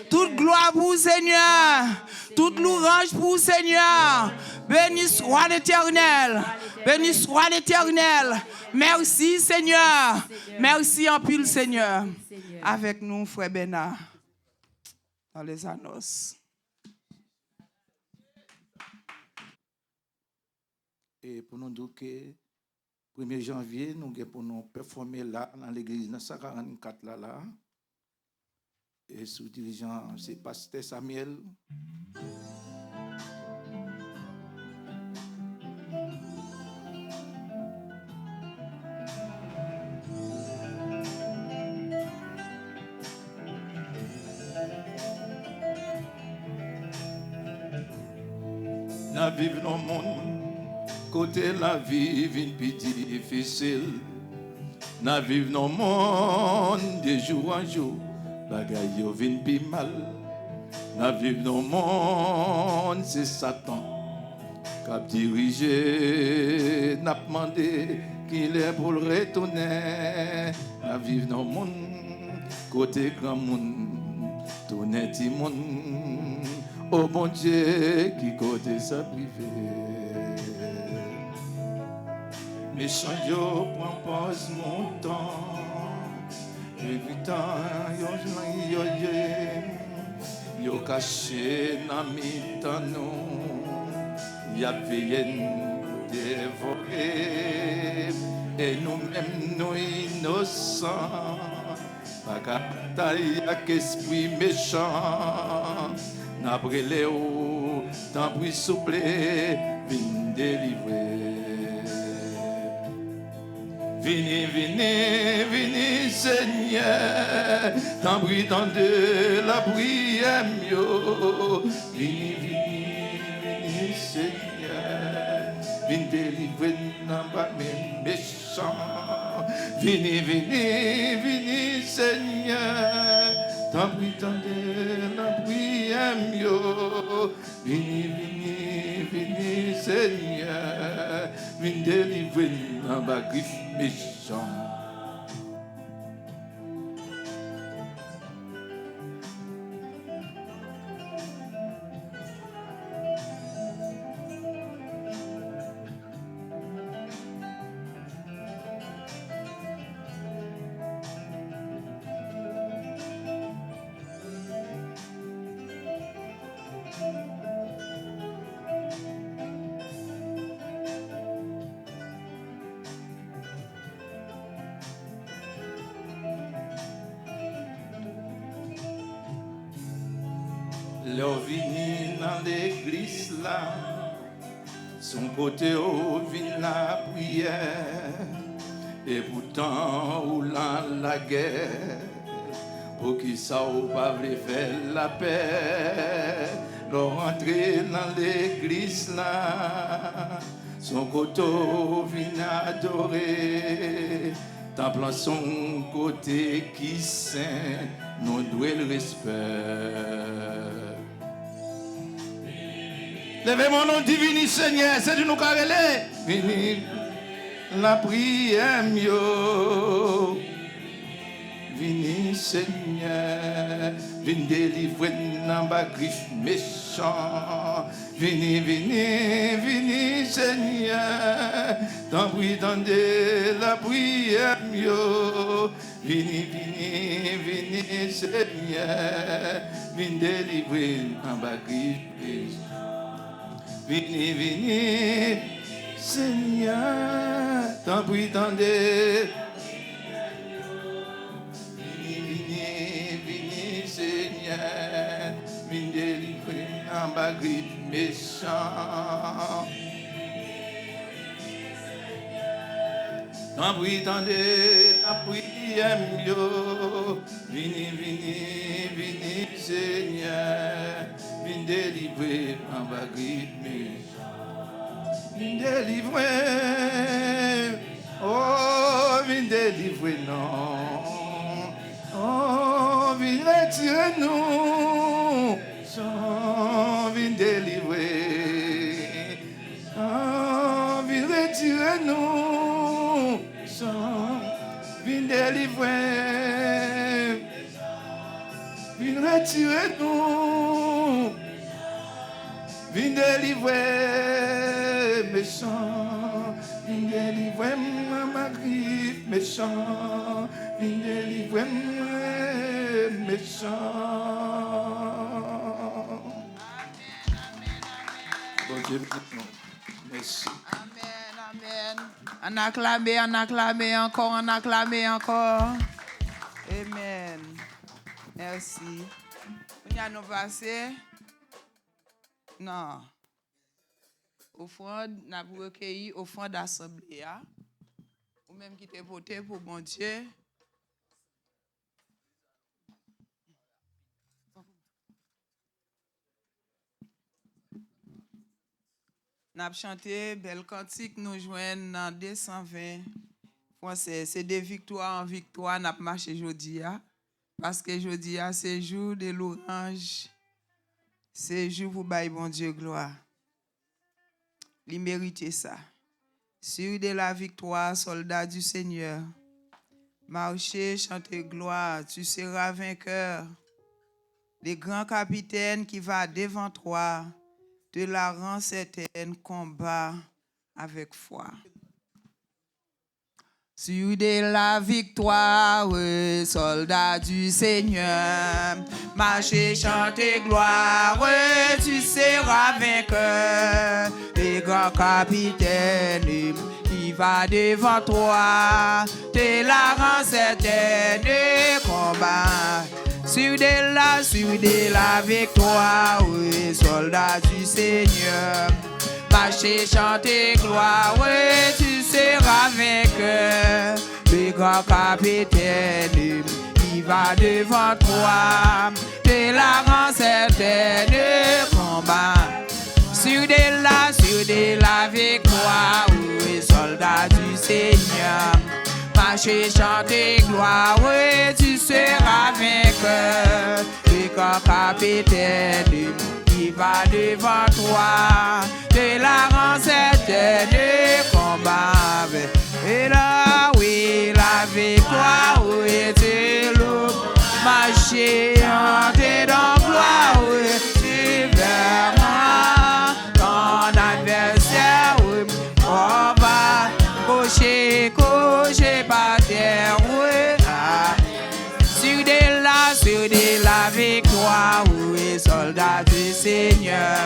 Toute gloire pour vous, Seigneur. Toute louange pour vous, Seigneur. Béni soit l'Éternel. Béni soit l'Éternel. Merci, Seigneur. Merci en pile, Seigneur. Avec nous, frère Bénard, dans les annonces. Et pour nous dire que 1er janvier, nous allons pour nous performer là, dans l'église 944 là. Et sous dirigeant, c'est Pasteur Samuel. Nous vivons dans le monde, côté la vie, une petite difficile. Nous vivons dans le monde, de jour en jour, bagaille yo vin pi mal. Nous vivons dans le monde, c'est Satan qui a dirigé, n'a demandé qu'il est pour le retourner. Nous vivons dans le monde, côté grand monde, tourner petit monde. Oh bon Dieu, qui côté sa privé. Méchant yo prend pause mon temps. Et putain, yo caché dans mi-temps nous. Y'a payé nous dévorer. Et nous-mêmes nous innocents. Pas qu'à taille avec esprit méchant. N'après Léo, tant pis souple, vini délivrer. Vini, vini, vini, Seigneur, tant pis dans de la prière mieux. Vini, vini, vini, Seigneur, vini délivrer dans bas mes méchants. Vini, vini, vini, Seigneur. Tant pis dans de la prière mieux. Vini, vini, vini, Seigneur, vini délivrer dans ma griffe méchant. Leur vini dans l'église là, son côté au vin la prière, et pourtant ou la guerre, pour qui ça ou pas voulait faire la paix. Leur entrer dans l'église là, son côté au vin adorer, tant plan son côté qui saint, nous doit le respect. Levez mon nom divin, Seigneur, c'est de nous carreler. Vini la prière mieux. Vini, Seigneur, vini délivrer dans ma griffe méchant. Vini, vini, vini, Seigneur, dans de la prière mieux. Vini, vini, vini, Seigneur, vini délivrer dans ma griffe méchant. Vini, vini, Seigneur, t'en prie, tendez. Vini, vini, vini, Seigneur, vini délivrer en bas grippe méchant. T'en prie, tendez, la prière mieux. Vini, vini, vini, Seigneur, vini délivrer en bas grippe méchant. Vini délivrer, oh, vini délivrer, non. Oh, vini retirer nous, vini délivrer. Oh, vini retirer nous, vini délivrer. Vini retirez-nous. Viens délivrer méchant. Viens délivrer ma griffe méchant. Viens délivrer méchant. Bon Dieu, merci. Amen, amen. On acclame encore, on acclame encore. Amen. Merci. On y a nous passé. Non. Offrande, n'a pas recueilli offrande d'assemblée. Ou même qui t'es voté pour bon Dieu. N'a chanté belle cantique nous joignent dans 220 français. C'est des victoires en victoire n'a marché aujourd'hui parce que aujourd'hui c'est jour de l'orange. C'est jour pour bailler bon Dieu gloire. Il mérite ça. Sur de la victoire, soldat du Seigneur. Marchez, chantez gloire, tu seras vainqueur. Les grands capitaines qui va devant toi te la rend certaine, combat avec foi. Sur de la victoire, soldat du Seigneur, marchez, chantez gloire, tu seras vainqueur. Les grands capitaines qui va devant toi, te la rend certaine, combat. Sur de la victoire, soldat du Seigneur, marchez, chantez gloire, tu seras vainqueur. Le grand capitaine qui va devant toi, te la rend certaine, combat. Sur de la victoire, soldat du Seigneur, marchez, chantez gloire, tu seras vainqueur. Le grand capitaine qui va devant toi, te la rend certaine, combat. Et là, oui, la victoire, oui, tu l'eau, marchez, chantez dans gloire, oui, tu verras ton adversaire, oui, on va coucher par terre, oui. Sur de la victoire, oui, soldat du Seigneur,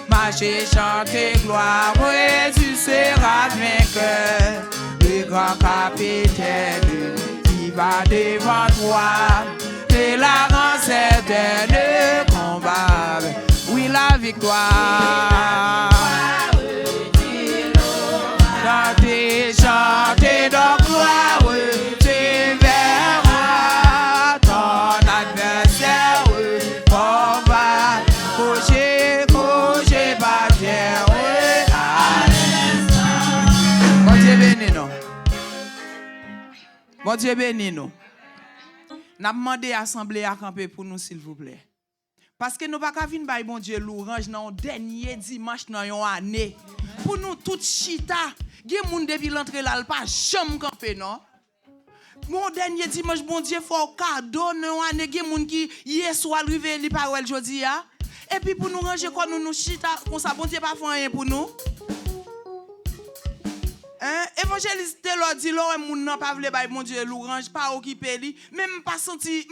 marchez, chantez gloire, oui, tu seras vainqueur. Le grand capitaine qui va devant toi, te la rend certaine, combat. Oui, la victoire. Chantez donc gloire, tu verras ton adversaire, on va coucher par terre, Bon Dieu béni nous. Bon Dieu béni nous. N'a demandé à l'assemblée à camper pour nous s'il vous plaît. Parce que nous pas venir bailler bon Dieu l'orange dans dernier dimanche dans une année. Pour nous tout chita. Gen moun depuis l'entrée là, pas jamais camper non. Mon dernier dimanche bon Dieu faut cadeau non année gen moun qui hier soir arrivé li pa wel jodi a. Et puis pour nous ranger quoi nous chita comme ça bon Dieu pas fait rien pour nous. Évangéliste leur dit l'or moun nan pas vle bay bon Dieu l'orange pas occupé li, même pas senti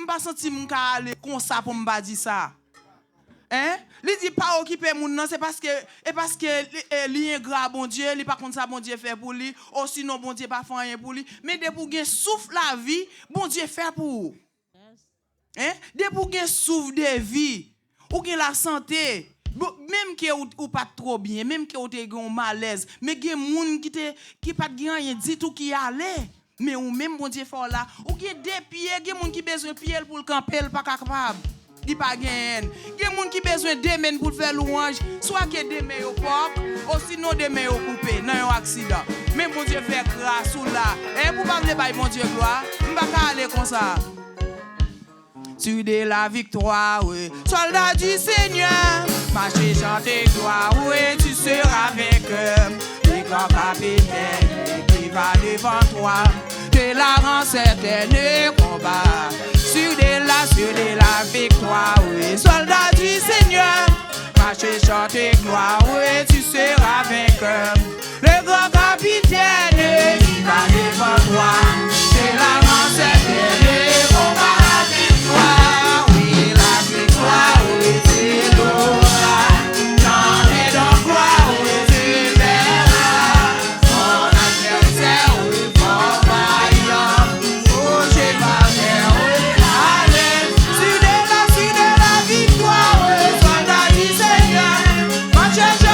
m'ka aller comme ça pour m'pa dire ça. Li dit pas occuper moun nan c'est parce que li ingrat bon Dieu, li pas contre ça bon Dieu fait pour lui, ou sinon bon Dieu pas fait rien pour lui, mais de pour gen souffle la vie, bon Dieu fait pour. De pour gen souffle de vie, ou gen la santé, même que ou pas trop bien, même que ou te gen malaise, mais gen moun qui pas gen rien dit tout qui allait. Mais ou même bon Dieu fait là, ou gen des pieds, gen moun qui besoin pied pour le camper, pas capable. Di pa gen. Gen moun ki besoin de men pour faire louange, soit que de men yo pop, ou sinon de men yo coupé dans un accident. Mais bon Dieu fait grâce ou là. Et pour pas vle bay mon Dieu gloire, m'pa ka aller comme ça. Sur de la victoire, oui, soldat du Seigneur, marchez, chantez gloire, oui, tu seras vainqueur. Les grands capitaines qui va devant toi, te la rend certaine, combat. Sur de la sur de la victoire, oui. Soldat du Seigneur, marchez, chantez gloire, oui, tu seras vainqueur. Le grand capitaine qui va devant toi, c'est la grande certaine, on va la victoire, oui, la victoire, oui, c'est l'aura. Chantez donc gloire, oui, tu verras. Mon adversaire, oui, fort vaillant, oh, j'ai pas peur, oui, allez, sur de la victoire, oui, soldat du Seigneur, marchez,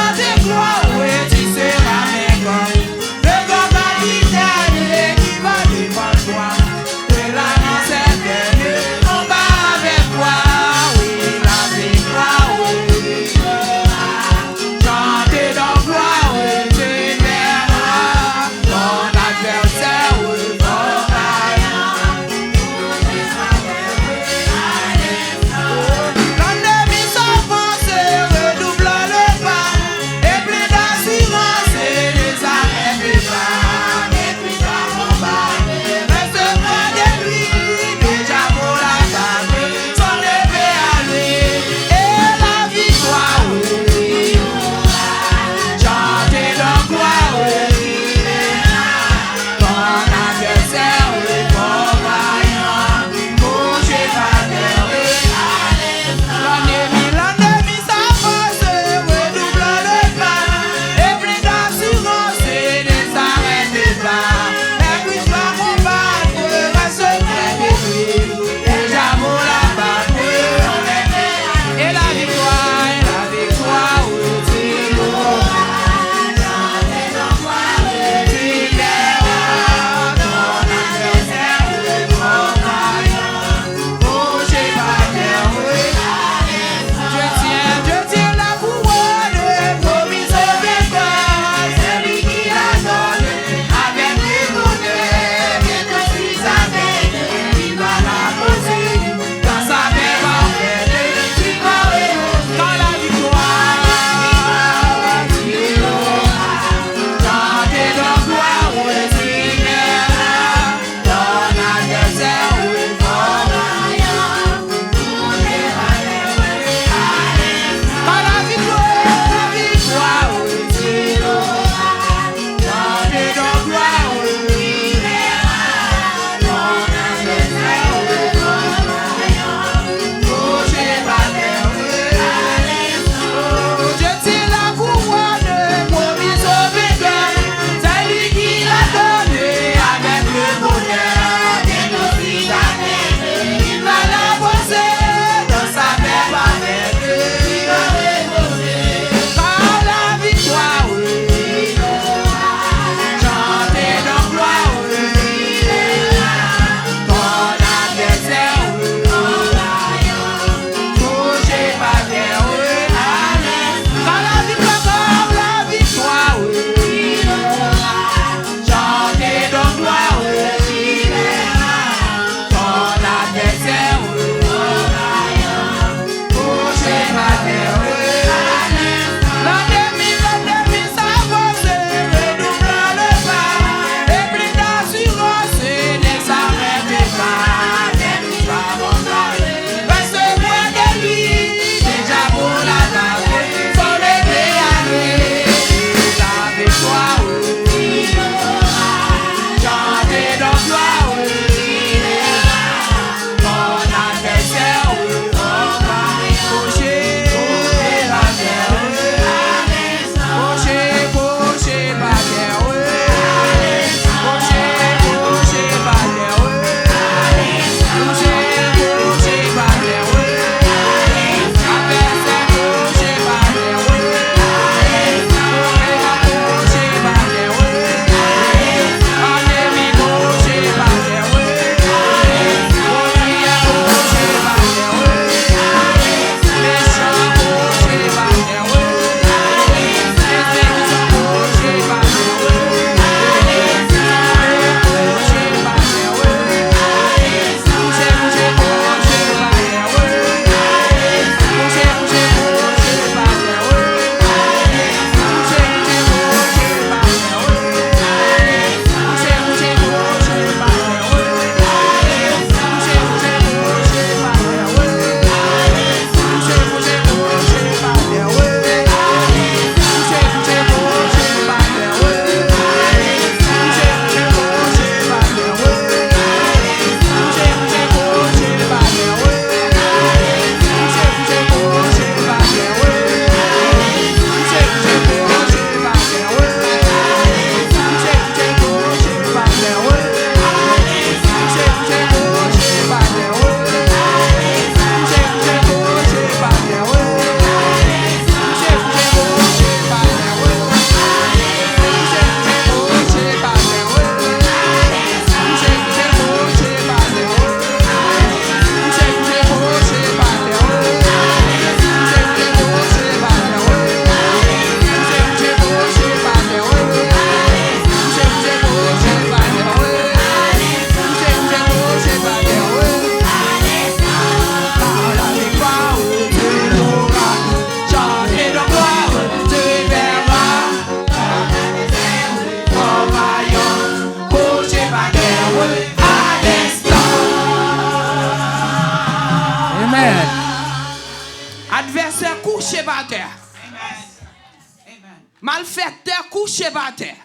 Adversaire couché par terre. Amen. Malfaiteur couché par terre.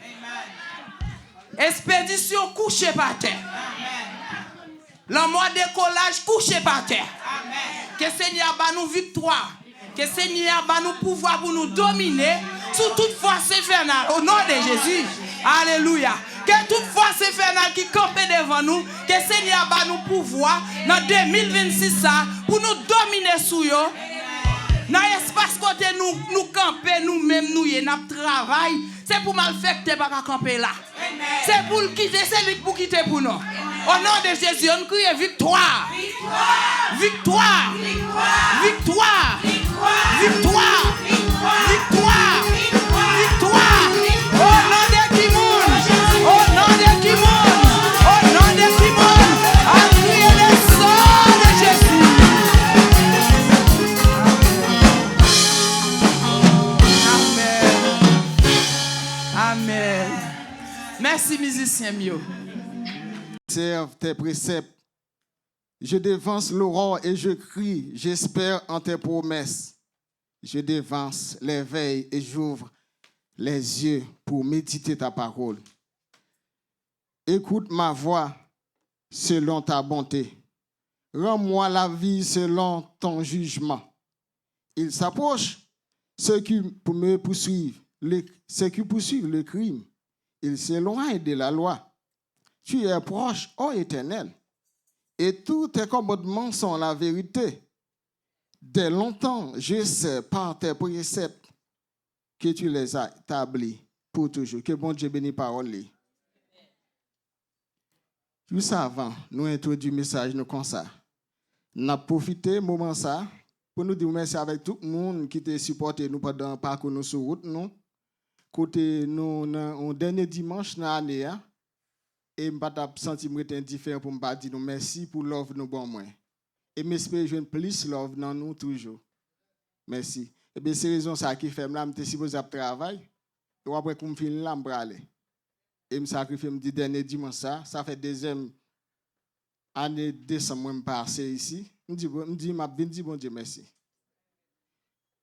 Expédition couché par terre. L'amour décollage couché par terre. Que Seigneur ba nous victoire. Que Seigneur ba nous pouvoir pour nous dominer sous toute force infernale. Au nom de Jésus. Alléluia. Que toute force infernale qui campe devant nous, que Seigneur ba nous pouvoir dans 2026 ça pour nous dominer sous yo. Dans l'espace côté nous camper nous-mêmes nous y n'a travail, c'est pour malfecter pas camper là. C'est pour quitter, c'est lui pour quitter pour nous. Au nom de Jésus, on crie victoire. Victoire. Victoire. Victoire. Victoire. Victoire. Victoire. Au nom de Kimoun. Au nom de Kimoun. Au nom de Kimoun. À crier le sang de Jésus. Amen. Amen. Merci, musicien Mio. Observe tes préceptes. Je dévance l'aurore et je crie, j'espère en tes promesses. Je dévance les veilles et j'ouvre les yeux pour méditer ta parole. Écoute ma voix selon ta bonté. Rends-moi la vie selon ton jugement. Il s'approche, ceux qui me poursuivent, ceux qui poursuivent le crime. Il s'éloigne de la loi. Tu es proche, ô Éternel, et tous tes commandements sont la vérité. Dès longtemps, je sais par tes préceptes que tu les as établis pour toujours. Que bon Dieu bénisse parole. Juste avant, nous introduisons le message nous comme ça. Nous avons profité du moment ça pour nous dire merci avec tout le monde qui t'a supporté nous pendant le parcours nous sur route. Nous, côté nous, on dernier dimanche dans l'année, et je ne pas senti indifférent pour me dire merci pour l'offre nous bon moins. Et m'espère jouer plus l'offre dans nous toujours. Merci. Et bien c'est raison ça qui fait là, je suis supposé travailler. Et après qu'on finit là, je aller. Et me sacrifier me dit dernier dimanche ça fait deuxième année décembre me passer ici. Je dis m'a bien dit bon Dieu merci.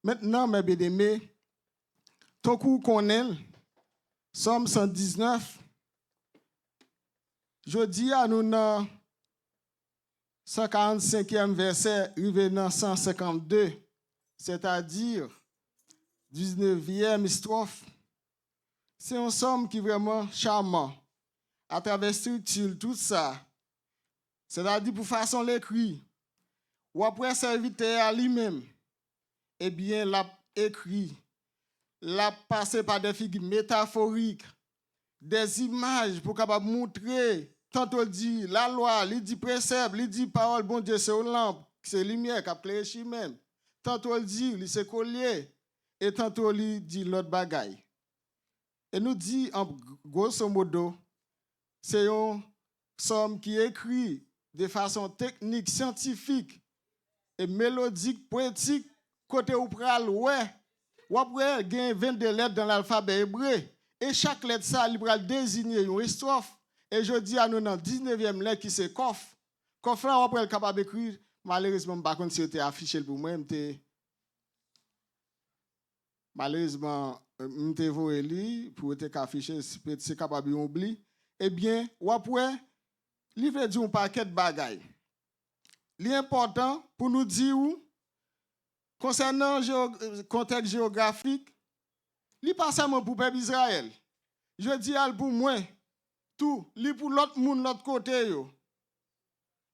Maintenant mes bien-aimés, ton coup connaît Somme 119. Je dis à nous dans 145e verset, arrivé dans 152, c'est-à-dire 19e strophe. C'est un somme qui est vraiment charmant. À travers structure, tout ça. C'est-à-dire pour façon l'écrit. Ou après serviteur à lui-même, eh bien, l'a écrit, l'a passé par des figures métaphoriques, des images pour capable montrer. Tantôt dit la loi, il dit précepte, il dit parole, bon Dieu, c'est une lampe, c'est lumière qui a éclairé chez même. Tantôt il dit, c'est collier, et tantôt il dit l'autre bagaille. Et nous dit en grosso modo, c'est un somme qui écrit de façon technique, scientifique et mélodique, poétique, côté ou pral, ouais. Ou après, il y a 22 lettres dans l'alphabet hébreu. Et chaque lettre, ça, il va désigner une strophe. Et je dis à nous, dans 19e lettre, qui c'est Kof. Kof là, après, il est capable d'écrire. Malheureusement, par contre, si c'était affiché pour moi, malheureusement, je vais pour être affiché, c'est capable d'oublier. Eh bien, ou après, il veut dire un paquet de bagailles. L'important pour nous dire, concernant le contexte géographique, il n'est pas seulement pour le peuple d'Israël. Je dis pour moi, tout, li pour l'autre monde, l'autre côté. Yo.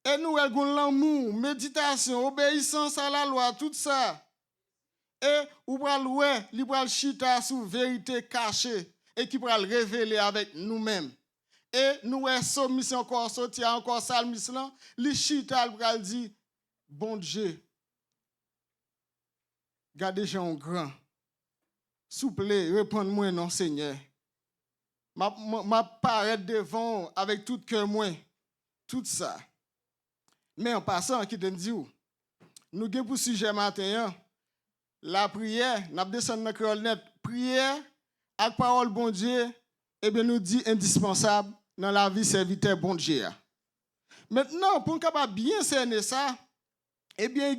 Et nous, elle avons l'amour, méditation, obéissance à la loi, tout ça. Et ou pral ouais, li pral chita sous vérité cachée et qui pral révéler avec nous-mêmes. Et nous soumission encore sorti encore salmis là, li chita pral dit bon Dieu. Gardez gens grand. S'il vous plaît, répondez-moi non Seigneur. Ma paraître devant avec tout cœur moi, tout ça. Mais en passant, qui te dit, nous avons pour sujet matin, la prière, nous avons descendu dans le créole net, prière, avec parole bon Dieu, et bien nous dit indispensable dans la vie serviteur bon Dieu. Maintenant, pour nous capable bien cerner ça, eh bien,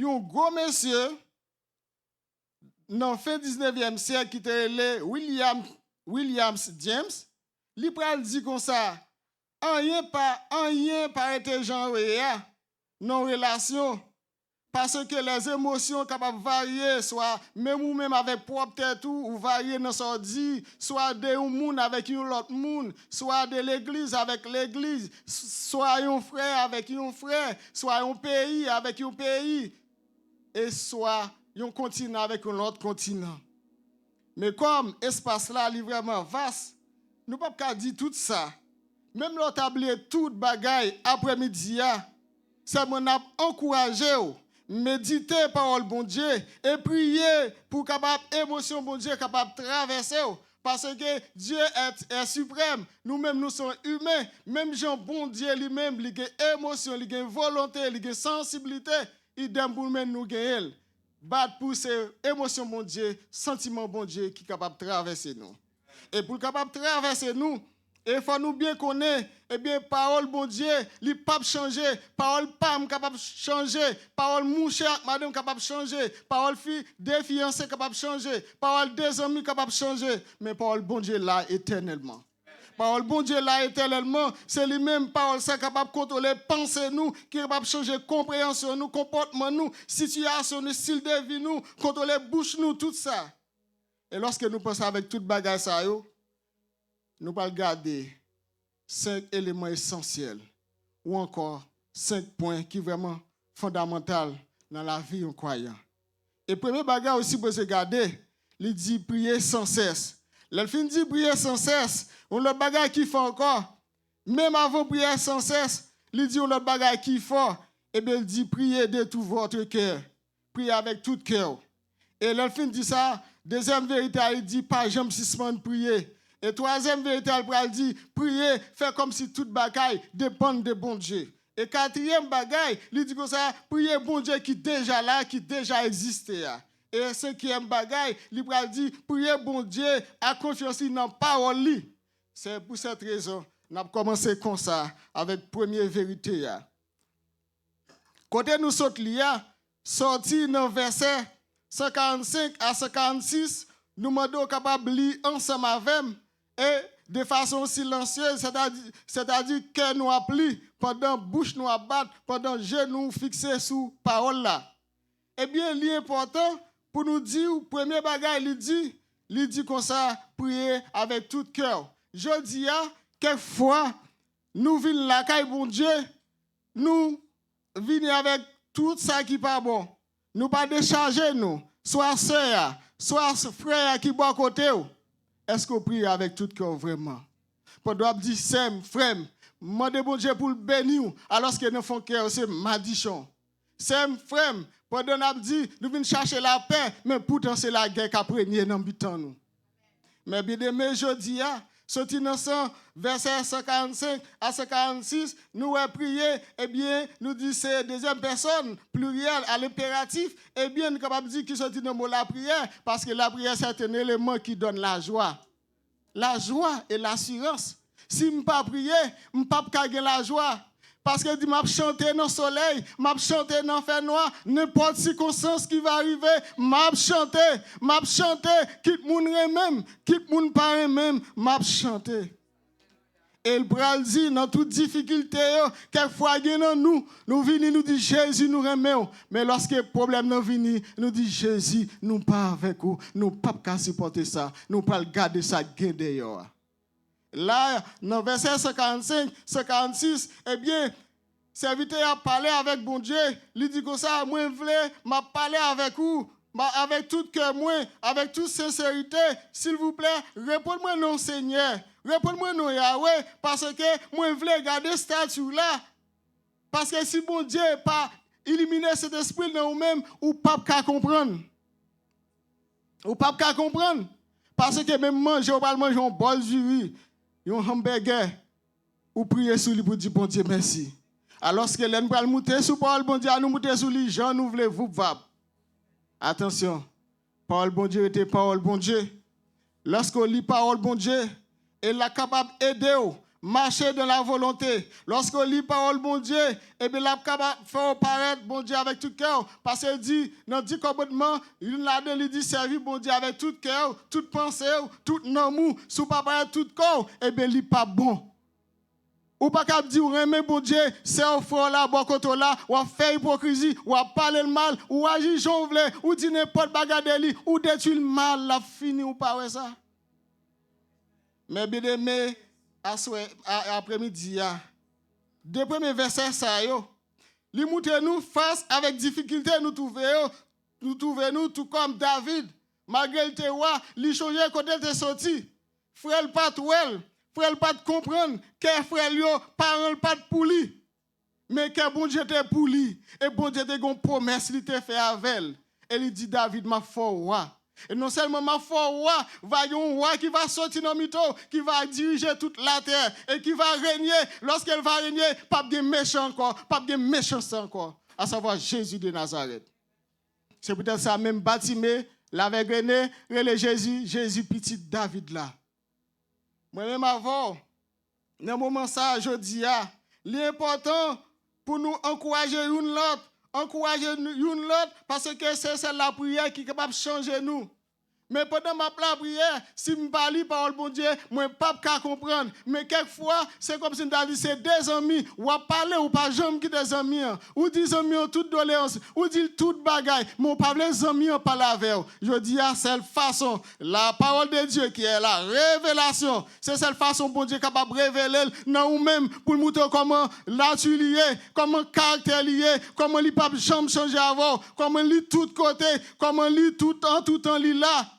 un gros monsieur, dans la fin 19e siècle, qui était Williams James, il pral dit comme ça, rien pas été genré non relation. Parce que les émotions capables de varier, soit même ou même avec propre tête ou varier dans son dit, soit de un monde avec un autre monde, soit de l'église avec l'église, soit un frère avec un frère, soit un pays avec un pays, et soit un continent avec un autre continent. Mais comme l'espace là est vraiment vaste, nous ne pouvons pas dire tout ça. Même l'autre tablier tout bagaille après-midi, c'est mon encouragé. Méditer parole bon Dieu et prier pour capable émotion bon Dieu capable traverser parce que Dieu est suprême. Nous-mêmes nous sommes humains, même Jean bon Dieu lui-même il a émotion, il a volonté, il a sensibilité, idem pour nous nous gagner. Battre pour ces émotions bon Dieu, sentiments bon Dieu qui capable traverser nous. Et pour capable traverser nous, il faut nous bien connaître, eh bien, parole, bon Dieu, il pas changer. Parole, pam, capable changer. Parole, mouche, madame, capable changer. Parole, fille, des fiancés, capable changer. Parole, des amis, capable changer. Mais parole, bon Dieu, là, éternellement. Parole, bon Dieu, là, éternellement, c'est lui-même, parole, ça capable de contrôler, penser nous, qui est capable de changer compréhension, nous, comportement, nous, situation, nous, style de vie, nous, contrôler bouche, nous, tout ça. Et lorsque nous pensons avec toute bagage, ça, nous allons garder 5 éléments essentiels ou encore 5 points qui sont vraiment fondamentaux dans la vie en croyant. Et le premier bagage aussi pour se garder, il dit prier sans cesse. Le fin dit prier sans cesse, on le bagage qui fait encore. Même avant de prier sans cesse, il dit on le bagage qui fait. Et bien il dit prier de tout votre cœur. Prier avec tout cœur. Et le fin dit ça, deuxième vérité, il dit pas jamais suspendre prier. Et troisième vérité, il dit, prier, faire comme si toute bagaille dépend de bon Dieu. Et quatrième bagaille, il dit que ça, prier bon Dieu qui est déjà là, qui déjà existe. Et cinquième bagaille, il dit, prier bon Dieu à confiance dans la parole. C'est pour cette raison, nous avons commencé comme ça, avec la première vérité. Côté nous sorti dans verset 55 à 56, nous demandons capable de lire ensemble avec et de façon silencieuse, c'est-à-dire que nous appelons pendant bouche nous abattre, pendant genoux fixés sous parole là. Eh bien, l'important pour nous dire, premier bagage, il dit comme ça, prier avec tout cœur. Je dis, quelquefois, nous venons la caille bon Dieu, nous venons avec tout ça qui n'est pas bon. Nous pas décharger nous, soit sœur, soit frère qui boit à côté. Est-ce qu'on prie avec tout cœur vraiment? Pendant qu'on dit, c'est frère, demandez bon Dieu pour le bénir, alors que nous faisons cœur, c'est maldiction. C'est frère, pendant qu'on dit, nous venons chercher la paix, mais pourtant c'est la guerre qui a prégné dans le temps. Mais bien aimé, je dis, sorti dans verset 55 à 56, nous avons prié, eh bien, nous disons c'est deuxième personne, pluriel, à l'impératif, eh bien, nous sommes capables de dire qu'il sortit dans le mot la prière, parce que la prière, c'est un élément qui donne la joie. La joie et l'assurance. Si je ne pas prier, je ne peux pas gagner la joie. Parce que je vais chanter dans le soleil, je vais chanter dans le fer noir, n'importe circonstance qui va arriver, je vais chanter, quitte moun même, quitte moun pas même, je vais chanter. Et le bral dit, dans toute difficulté, quelquefois, nous venons, nous disons, Jésus nous remet. Mais lorsque le problème nous vient, nous disons, Jésus, nous pas avec vous, nous ne pouvons pas supporter ça, nous ne pouvons pas garder ça d'ailleurs. Là, dans verset 55, 56, eh bien, serviteur a parlé avec bon Dieu, il dit comme ça, moi, je voulais parler avec vous, avec tout cœur, avec toute sincérité, s'il vous plaît, répondez-moi non, Seigneur, répondez-moi non, Yahweh, parce que moi, je voulais garder ce statut-là, parce que si bon Dieu n'a pas éliminé cet esprit dans vous-même, ou pas qu'à comprendre. Ou pas qu'à comprendre. Parce que même manger, on va manger un bol de riz, un hamburger, ou prier sur lui pour dire bon Dieu merci. Alors que l'on va monter sur parole bon Dieu, nous monter sur lui, Jean nous voulons vous vab. Attention, parole bon Dieu était parole bon Dieu. Lorsqu'on lit parole bon Dieu, elle est capable d'aider marcher dans la volonté. Lorsqu'on lit parole bon Dieu, et bien là capable faire paraître bon Dieu avec tout cœur parce qu'il dit dans 10 commandements, il dit servir bon Dieu avec tout cœur, toute pensée, tout amour, sous pas paraître tout corps, et bien il pas bon. Ou pas capable dire aimer bon Dieu, c'est au fond là, bon côté là, ou faire hypocrisie, ou parler le mal, ou agir jongle, ou dire n'importe bagarre de lui, ou détruire le mal, la fini ou pas ouais ça. Mais bien aimé après-midi, deux premiers versets, ça yo. Li montre nous face avec difficulté, nous trouvons tout comme David. Malgré le terroir, li changer côté de sorti. Frère pas touel, frère pas comprendre, que frère yo, parent pas pour lui. Mais que bon Dieu te pour lui. Et bon Dieu te gon promesse, li te fait avec elle. Et il dit David, ma fort roi. Et non seulement ma foi roi, va y un roi qui va sortir dans mito, qui va diriger toute la terre et qui va régner. Lorsqu'elle va régner, pas de méchant encore, pas de méchant encore, à savoir Jésus de Nazareth. C'est peut-être ça même bâtiment, l'avait gagné, relé Jésus petit David là. Moi-même avant, dans le moment ça, je dis, l'important pour nous encourager une l'autre, encourager l'autre parce que c'est la prière qui est capable de changer nous. Mais pendant ma prière, si je parle parole bon Dieu, moi ne peux pas comprendre. Mais quelquefois, c'est comme si je dit c'est des amis, ou à parler ou pas jamais qui des amis, ou des amis en toute doléance, ou dit toute bagaille, mais on parle des amis en parle avec. Je dis à cette façon, la parole de Dieu qui est la révélation, c'est cette façon bon Dieu capable de révéler dans nous-mêmes pour nous montrer comment nature lié, comment caractère lié, comment il pas jamais changer avant, comment il tout côté, comment il tout temps li là.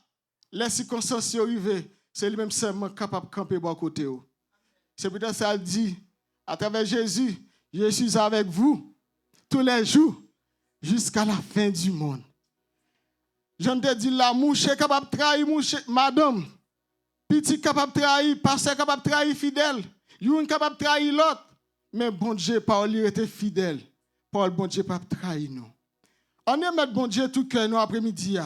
Les circonstances arrivées, c'est lui-même seulement capable de camper bon côté. C'est peut-être ça qu'il dit, à travers Jésus, je suis avec vous tous les jours jusqu'à la fin du monde. Je te dis là, mouche capable de trahir, madame, petit capable de trahir, pasteur capable de trahir fidèle, yon capable de trahir l'autre, mais bon Dieu, par lui était fidèle, par bon Dieu pas trahir nous. On aime bon Dieu tout cœur nous après-midi.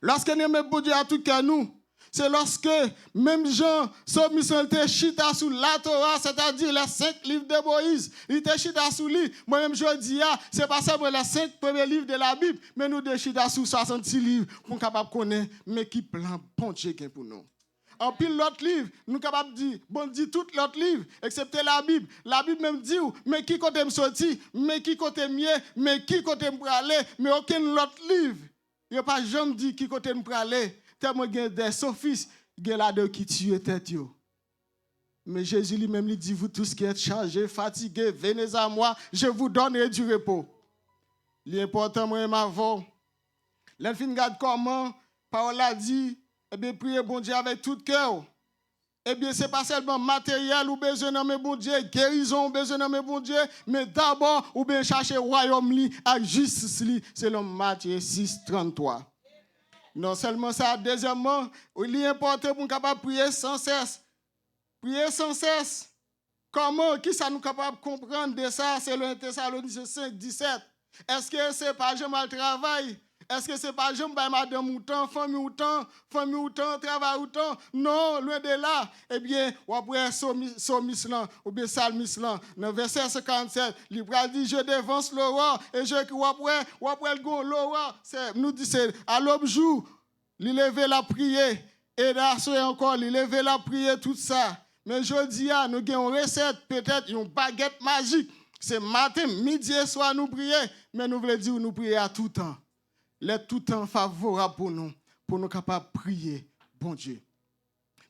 Lorsque nous aimons bon Dieu à tout cœur nous, c'est lorsque même Jean, son te chita sous la Torah, c'est-à-dire les 5 livres de Moïse, il te chita sous lui. Moi-même je dis, c'est pas seulement les 5 premiers livres de la Bible, mais nous te chita sous 66 livres pour capable connaître mais qui plan bon Dieu pour nous. En pile l'autre livre, nous capables de dire, bon dit tout l'autre livre, excepté la Bible. La Bible même dit, mais qui côté me sorti, mais qui côté mieux, mais qui côté me aller, mais aucun autre livre. Il n'y a pas jamais dit qui côté me aller. Tellement il y a des sophistes, il y a là-dedans qui tuent tête. Mais Jésus lui-même lui dit, vous tous qui êtes chargés, fatigués, venez à moi, je vous donnerai du repos. L'important, moi, avant, l'enfin regarde comment, parole a dit, eh bien, priez bon Dieu avec tout cœur. Eh bien, ce n'est pas seulement matériel ou besoin de mes bon Dieu, guérison ou besoin de mes bon Dieu, mais d'abord, ou bien chercher royaume li, avec justice li, selon Matthieu 6, 33. Non seulement ça, deuxièmement, il est important pour nous capable prier sans cesse. Prier sans cesse. Comment, qui ça nous capable de comprendre de ça, c'est le Thessaloniciens 5, 17. Est-ce que c'est pas je mal travail? Est-ce que c'est pas je me madame autant, famille autant, travail autant? Non, loin de là. Eh bien, ou après Somis là, ou bien Salmis là, dans le verset 57, il dit je devance l'aurore et je ou après le gon l'aurore, nous dit c'est à l'aube jour, il lever la prière et là c'est encore il lever la prière tout ça. Mais je dis nous avons une recette, peut-être une baguette magique. C'est matin, midi et soir nous prier, mais nous voulons dire nous prier à tout temps. Les tout temps favorable pour nous capables de prier, bon Dieu.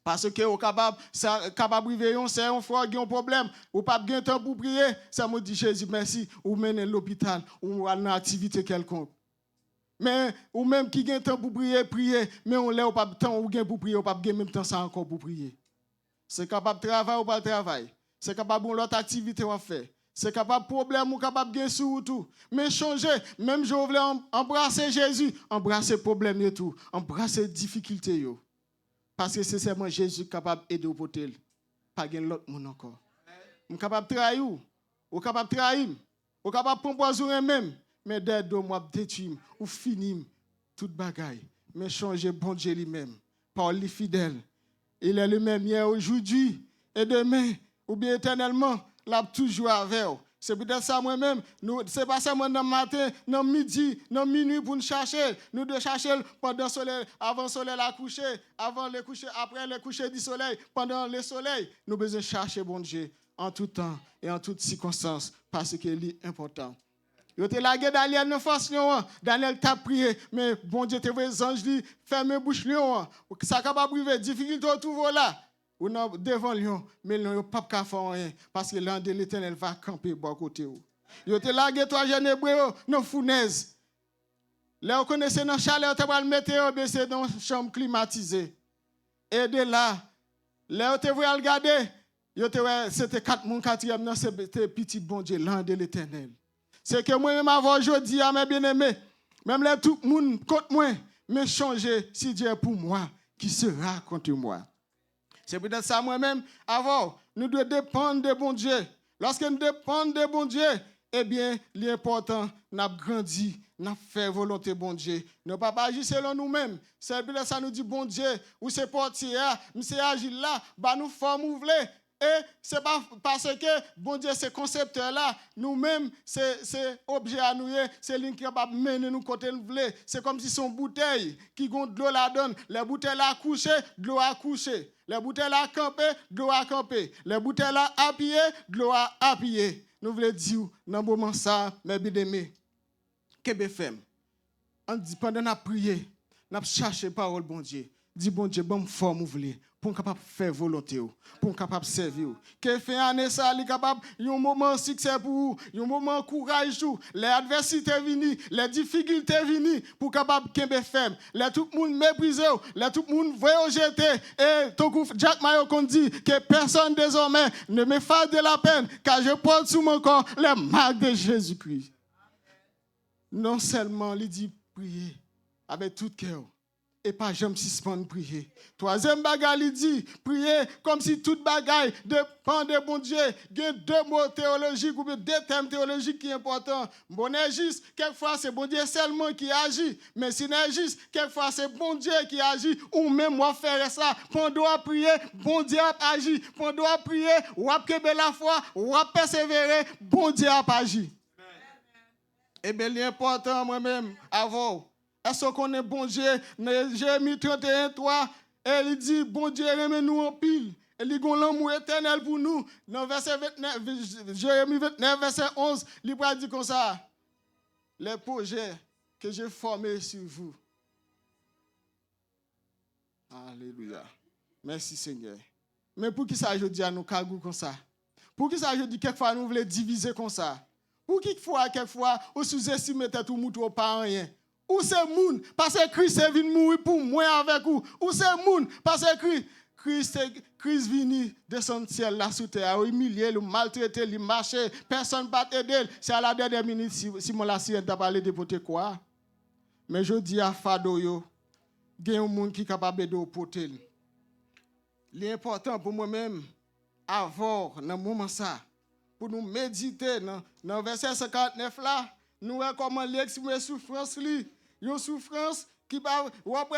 Parce que vous capable de prier, c'est un frère qui a un problème, ou pas de temps pour prier, ça me dit Jésus merci, ou mener l'hôpital, ou à une activité quelconque. Mais ou même qui a temps pour prier, mais on l'a pas de temps ou gain pour prier, ou pas de même temps ça encore pour prier. C'est capable de travailler ou pas de travail. C'est capable de l'autre activité à faire. C'est capable de problème ou capable de gagner sur tout. Mais changer, même je voulais embrasser Jésus, embrasser problème et tout, embrasser difficulté yo. Parce que c'est seulement Jésus capable d'aider au potel. Pas gagner l'autre monde encore. On capable de trahir ou capable de trahir, ou capable de prendre même, mais d'aide moi détruire ou finir toute bagaille. Mais changer bon Dieu lui-même, par lui fidèle. Il est le même hier aujourd'hui. et demain, ou bien éternellement, l'a toujours avec vous. C'est peut-être ça moi-même. C'est pas seulement dans le matin, dans le midi, dans minuit pour nous chercher. Nous devons chercher pendant le soleil, avant le soleil à coucher, avant le coucher, après le coucher du soleil, pendant le soleil. Nous devons chercher bon Dieu en tout temps et en toutes circonstances parce que c'est important. Yo te lagé Daniel dans face lion, Daniel t'a prié, mais bon Dieu te voyé les anges li fermer bouche lion. Ça capable priver difficulté trouver là. Ou non devant lion, mais lion pas ka faire rien parce que l'ange de l'Éternel va camper bon côté ou. Yo te lagé toi jeune hébreu dans fournaise. Là vous connaissez dans chaleur te va le mettre baisser dans chambre climatisée. Et de là te voyé regarder, yo te c'était 4 mon 4e non c'était petit bon Dieu l'ange de l'Éternel. C'est que moi-même avant aujourd'hui, mes bien-aimés, même les tout le monde contre moi, mais changer si Dieu est pour moi, qui sera contre moi. C'est peut-être ça moi-même avant, nous devons dépendre de bon Dieu. Lorsque nous dépendons de bon Dieu, eh bien, l'important, nous avons grandi, nous avons fait volonté bon Dieu. Nous ne pouvons pas agir selon nous-mêmes. C'est peut-être ça nous dit bon Dieu, ou c'est portier, c'est agir là, bah nous forme ouvler. Et ce n'est pas parce que bon Dieu, ce concepteur-là, nous-mêmes, c'est objet à nous, c'est lui qui va mener nous côté nous voulons. C'est comme si son bouteille qui gonne de l'eau la donne. Les bouteilles à coucher, de l'eau à coucher. Les bouteilles à camper, de l'eau à camper. Les bouteilles à appuyer, de l'eau à appuyer. Nous voulons dire, dans le moment ça, mes bien-aimés, qu'est-ce que pendant qu'on a prié, on a cherché parole bon Dieu. Dis bon Dieu, bonne forme vous voulez. Pour capable faire volonté pour capable servir que fait année ça li capable un moment succès pour un moment courage tout les adversités vini les difficultés vini pour capable kembe ferme les tout le monde mépriser les tout le monde voyer jeter et tout Jack Mayo qu'on dit que personne désormais ne me fasse de la peine car je porte sur mon corps les marques de Jésus-Christ. Non seulement il dit prier avec tout cœur et pas jamais suspendre prier. Troisième bagaille, il dit, prier comme si toute bagaille dépend de bon Dieu. Il y a 2 mots théologiques ou 2 thèmes théologiques qui sont importants. Monergiste, quelquefois c'est bon Dieu seulement qui agit. Mais synergiste, quelquefois c'est bon Dieu qui agit. Ou même moi faire ça. Pendant à prier, bon Dieu a agi. Pendant à prier, ou à québer la foi, ou à persévérer, bon Dieu a agi. Et bien l'important moi-même, avant. Est-ce qu'on est bon Dieu? Jérémie 31, 3, et il dit, bon Dieu, aimez-nous en pile. Et il dit, l'amour éternel pour nous. Dans verset 29, Jérémie 29, verset 11, il dit comme ça, les projets que j'ai formés sur vous. Alléluia. Merci Seigneur. Mais pour qui ça je dis à nous cagou comme ça? Pour qui ça je dis quelquefois nous voulons diviser comme ça? Pour qui quelquefois, ou sous-estimer tout le monde pas rien? Ou c'est moun parce que Christ est venu mourir pour moi avec vous. Ou c'est moun parce que Christ est venu descendre ciel là sous terre, humilier, le maltraiter, le marcher, personne ne va t'aider. C'est à la dernière minute si mon la sienne t'a parlé de porter quoi. Mais je dis à Fado yo, il y a un monde qui est capable de porter. L'important pour moi-même avoir dans moment ça pour nous méditer dans verset 59 là, nous voyons comment l'exprimer souffrance li. Une souffrance qui va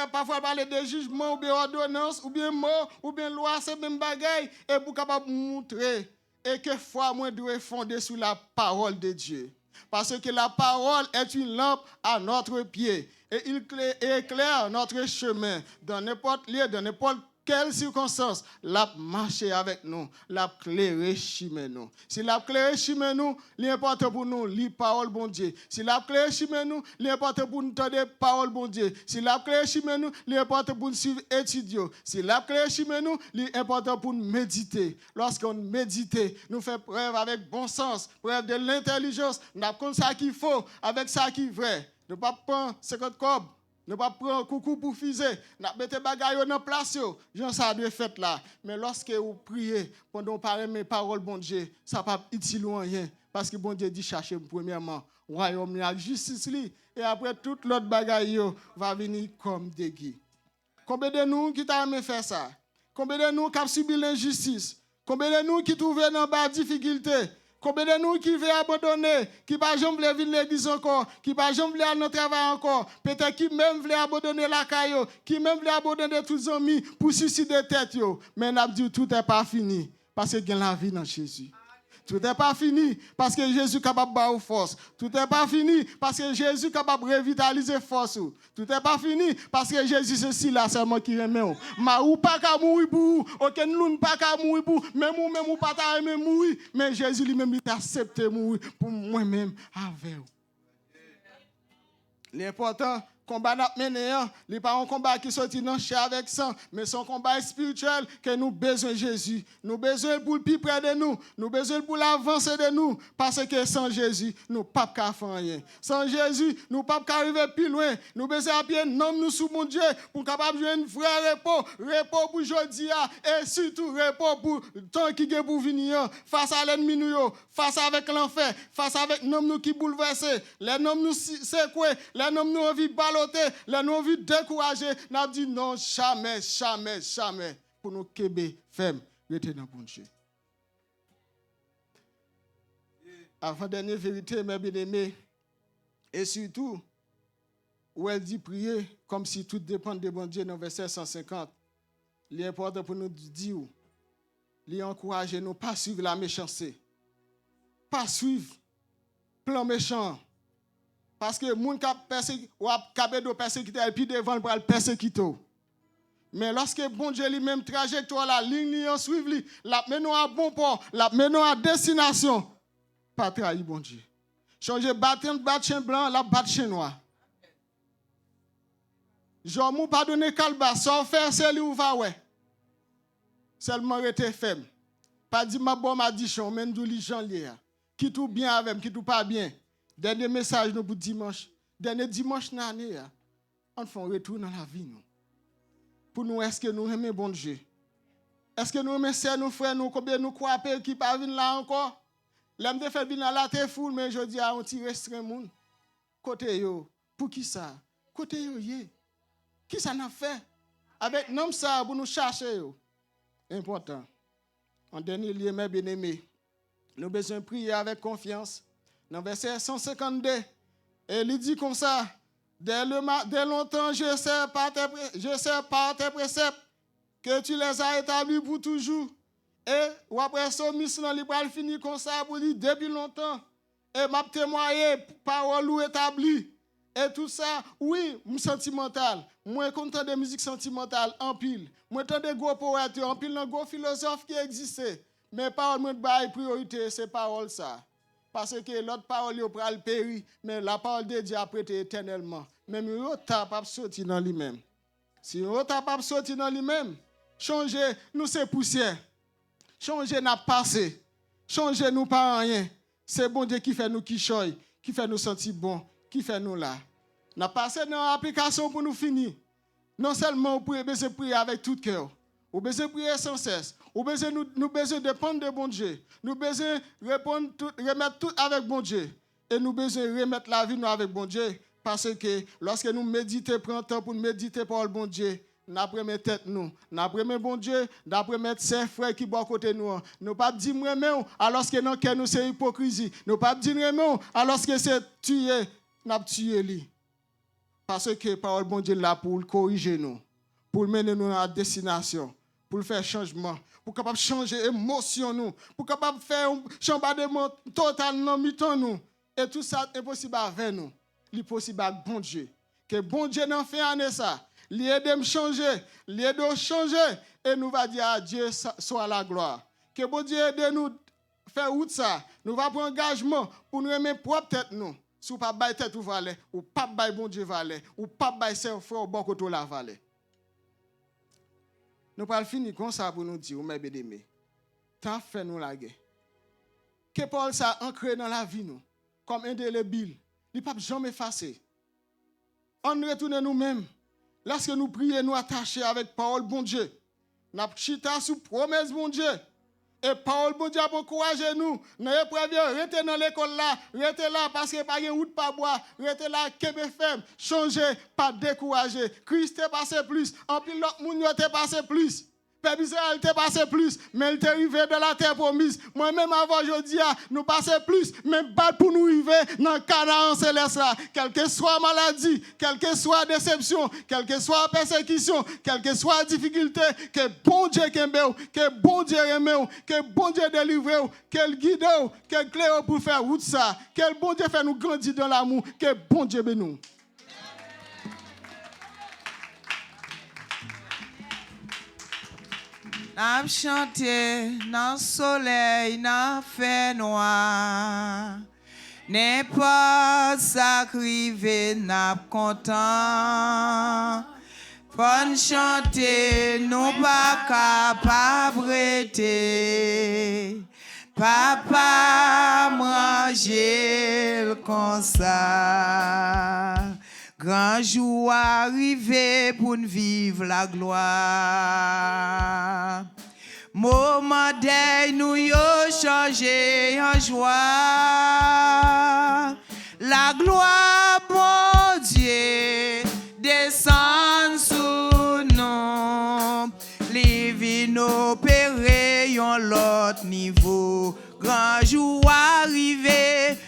parfois parler de jugement ou bien ordonnance ou bien mort ou bien loi, c'est même bagaille et pour capable montrer et que foi moi doit fonder sur la parole de Dieu. Parce que la parole est une lampe à notre pied et il éclaire notre chemin dans n'importe lieu, dans n'importe quelle circonstance, l'a marché avec nous, l'a clairé chemin nous. Si l'a clairé chemin nous, l'important pour nous, li parole bon Dieu. Si l'a clairé chemin nous, l'important pour nous entendre parole bon Dieu. Si l'a clairé chemin nous, l'important pour nous suivre étudier. Si l'a clairé chemin nous, l'important pour nous méditer. Lorsqu'on médite, nous faisons preuve avec bon sens, preuve de l'intelligence, nous avons ça qu'il faut, avec ça qui est vrai. Ne pas prendre 50 cobs. Ne pas prendre un coucou pour fuser. Ne pas mettre bagaille dans place. Jean ça doit fait là. Mais lorsque vous priez, pendant que vous parlez mes paroles, bon Dieu, ça ne va pas utile ou rien. Parce que bon Dieu dit chercher premièrement royaume et justice. Et après, toute l'autre bagaille va venir comme des guides. Combien de nous qui t'ont fait ça? Combien de nous qui avons subi l'injustice? Combien de nous qui trouvent dans des difficultés? Combien de nous qui veulent abandonner, qui ne veulent jamais venir à l'église encore, qui ne veulent jamais aller à notre travail encore, peut-être qui même veulent abandonner la caillou, qui même veulent abandonner tous les amis pour suicider tête. Mais nous avons dit tout n'est pas fini. parce que gagne la vie dans Jésus. Tout n'est pas fini parce que Jésus est capable de faire force. Tout n'est pas fini parce que Jésus est capable de revitaliser force. Tout n'est pas fini parce que Jésus c'est si là seulement qui remet. Ma ou pas qu'à mourir pour, aucun nous pas qu'à mourir pour, même ou pas qu'à mourir, mais Jésus lui-même il t'a accepté mourir pour moi-même avec vous. L'important combat n'a mené, n'est pas un combat qui sortit dans chair avec sang, mais son combat spirituel que nous besoin de Jésus. Nous besoin pour le plus près de nous. Nous besoin pour l'avancer de nous. Parce que sans Jésus, nous ne pouvons pas faire rien. Sans Jésus, nous ne pouvons pas arriver plus loin. Nous besoin appuyer nous sous mon Dieu pour capable jouer un vrai repos. Repos pour aujourd'hui et surtout repos pour le temps qui est pour venir. Face à l'ennemi, face avec l'enfer, face avec nous qui bouleversés. Les noms nous secoués, les noms nous envie ballonner. Les nous envie décourager, n'a dit non, jamais, jamais, jamais. Pour nous kébé, ferme, rester dans bon Dieu. Avant dernière vérité, mes bien-aimés, et surtout, où elle dit prier comme si tout dépend de bon Dieu dans verset 150. L'important pour nous dire, l'encourager nous pas suivre la méchanceté, pas suivre plan méchant. Parce que les gens qui ont persécuté, et puis devant pour le persécuter. Mais lorsque bon Dieu lui-même trajectoire la ligne en suivre, la menons à bon port, la menons à destination, pas trahir bon Dieu. Changer battre blanc, la battre noir. Genre mou pas donner calba, sans faire celle où va ouais. Seulement rester ferme. Pas dire ma bonne addition, mais nous les gens liés. Qui tout bien avec, qui tout pas bien. Dernier message nous pour dimanche. Dernier dimanche dans l'année, on fait un retour dans la vie. Nous. Pour nous, est-ce que nous aimons bon Dieu? Est-ce que nous aimons sœurs, nous frères, nous combien nous croyons qui ne pas venir là encore? L'homme de faire venir là, t'es fou, mais je dis à un petit restreint monde. Côté yo, pour qui ça? Côté yo, yé. Qui ça n'a fait? Avec nom ça, pour nous chercher yo. Important. En dernier lieu, mes bien-aimés, nous avons besoin de prier avec confiance. Dans verset 152, et il dit comme ça, dès longtemps, je sais par tes préceptes que tu les as établis pour toujours. Et après ça, mission libéral fini comme ça pour dire depuis longtemps. Et m'a témoigné parole ou établie. Et tout ça, oui, je suis sentimental. Moi, content de musique sentimentale en pile. Moi, content de gros poètes, en pile, de gros philosophes qui existaient. Mais parole, moi, de priorité, c'est parole ça. Parce que l'autre parole, il va le périr, mais la parole de Dieu a prêté éternellement. Même il n'a pas sorti dans lui-même. Si il n'a pas sorti dans lui-même, changer, nous c'est poussière. Changer n'a pas passé. Changer nous pas rien. C'est bon Dieu qui fait nous qui choy, qui fait nous sentir bon, qui fait nous là. N'a passé dans l'application pour nous finir. Non seulement pour besoin prier avec tout cœur. Ou besoin prier sans cesse. Ou besoin nous besoin dépendre de bon Dieu. Nous besoin remettre tout avec bon Dieu. Et nous besoin remettre la vie nous avec bon Dieu. Parce que lorsque nous méditons, prenons temps pour méditer par le bon Dieu, nous apprenons tête nous. Nous apprenons bon Dieu, nous apprenons ses frères qui sont à côté de nous. Nous pas dire remède alors que dans nous c'est hypocrisie. Nous pas dire remède alors que c'est tuer, n'a tué lui. Parce que parole bon Dieu là pour corriger nous, pour mener nous à destination, pour faire changement, pour capable changer émotion nous, pour capable faire un chambardement total dans mi-temps nous. Et tout ça est possible avec nous. Il est possible avec bon Dieu. Que bon Dieu n'en fait en ça. Il aide à changer, il aide à changer et nous va dire à Dieu soit la gloire. Que bon Dieu aide nous faire route ça. Nous va prendre engagement pour nous aimer propre tête nous. Si vous ne pouvez pas tête ou valet, ou pas bon Dieu valet, ou pas ses frères au bon côté la valet. Nous pas finir comme ça pour nous dire, mes bien-aimés, tant fait nous la guerre. Que Paul ça ancré dans la vie nous, comme indélébile, il ne peut jamais effacer. On retourne nous-mêmes. Lorsque nous prions, nous attachons avec parole bon Dieu. Nous chita sous promesse bon Dieu. Et parole bon Dieu a encouragé nous. Nous épreuves, restez dans l'école là, restez là parce que pas de route pas bois, restez là kebe ferme, changez, pas décourager. Christ est passé plus, en pile l'autre monde est passé plus. peuple Israël t'est passé plus, mais il t'est arrivé de la terre promise. Moi-même, avant aujourd'hui, nous passons plus, mais pas pour nous arriver dans le Canaan céleste là. Quelle que soit maladie, quelle que soit déception, quelle que soit persécution, quelle que soit difficulté, que bon Dieu kembe, que bon Dieu aime, que bon Dieu délivre, qu'elle guide, qu'elle claire pour faire route ça, quel bon Dieu fait nous grandir dans l'amour, que bon Dieu bénisse. N'a chanté dans le soleil, n'a fait noir. N'est pas sacrivé, n'a content. Pour chanter, nous pas capables de Papa manger comme ça. Grand jour arrivé pour nous vivre la gloire. Moment deuil nous yo changé en joie. La gloire, bon Dieu, descend sous nous. Les vignes opérées yon l'autre niveau. Grand jour arrivé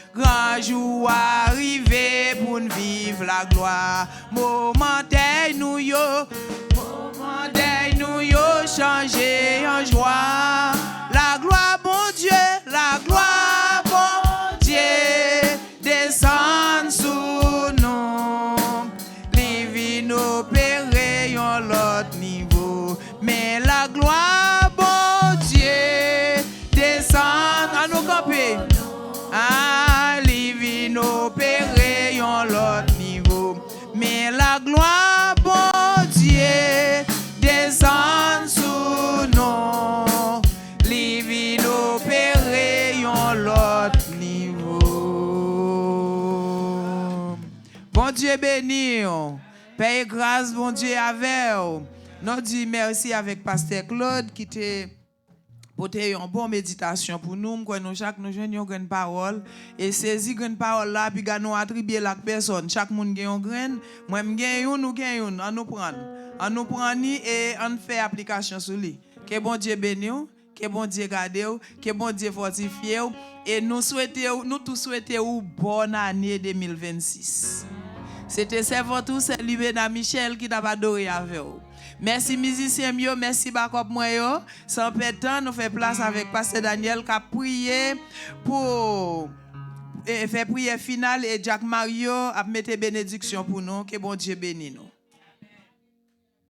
pour nous vivre la gloire. Moment deuil nous yo changé en joie. La gloire, bon Dieu, la gloire, bon Dieu, descend sous nous. Les vignes opérées yon l'autre niveau. Mais la gloire, bon Dieu, descend à nous camper. Ah, les vignes opérées yon l'autre niveau. Mais la gloire, bon Dieu, descend sous nous. Les vignes opérées yon l'autre niveau. Bon Dieu béni. Paye grâce, bon Dieu, avec vous. Nous disons merci avec Pasteur Claude qui t'a porté une bonne méditation pour nous. Nous chaque nous jouons une grande parole et saisi grande parole là puis nous attribuer la personne. Chaque monde gagne une graine. Moi me gagne une, nous gagne une. On nous prend et on fait application sur lui. Que bon Dieu bénisse, que bon Dieu garde, que bon Dieu fortifie et nous tous souhaitons une bonne année 2026. C'était votre c'est Libéna Michel qui t'a adoré avec vous. Merci musiciens mio, merci Bakop moi yo. Sans perdre de temps, nous fait place avec Pasteur Daniel qui a prié pour faire prière finale et Jack Mario a mettre bénédiction pour nous. Que bon Dieu bénisse nous.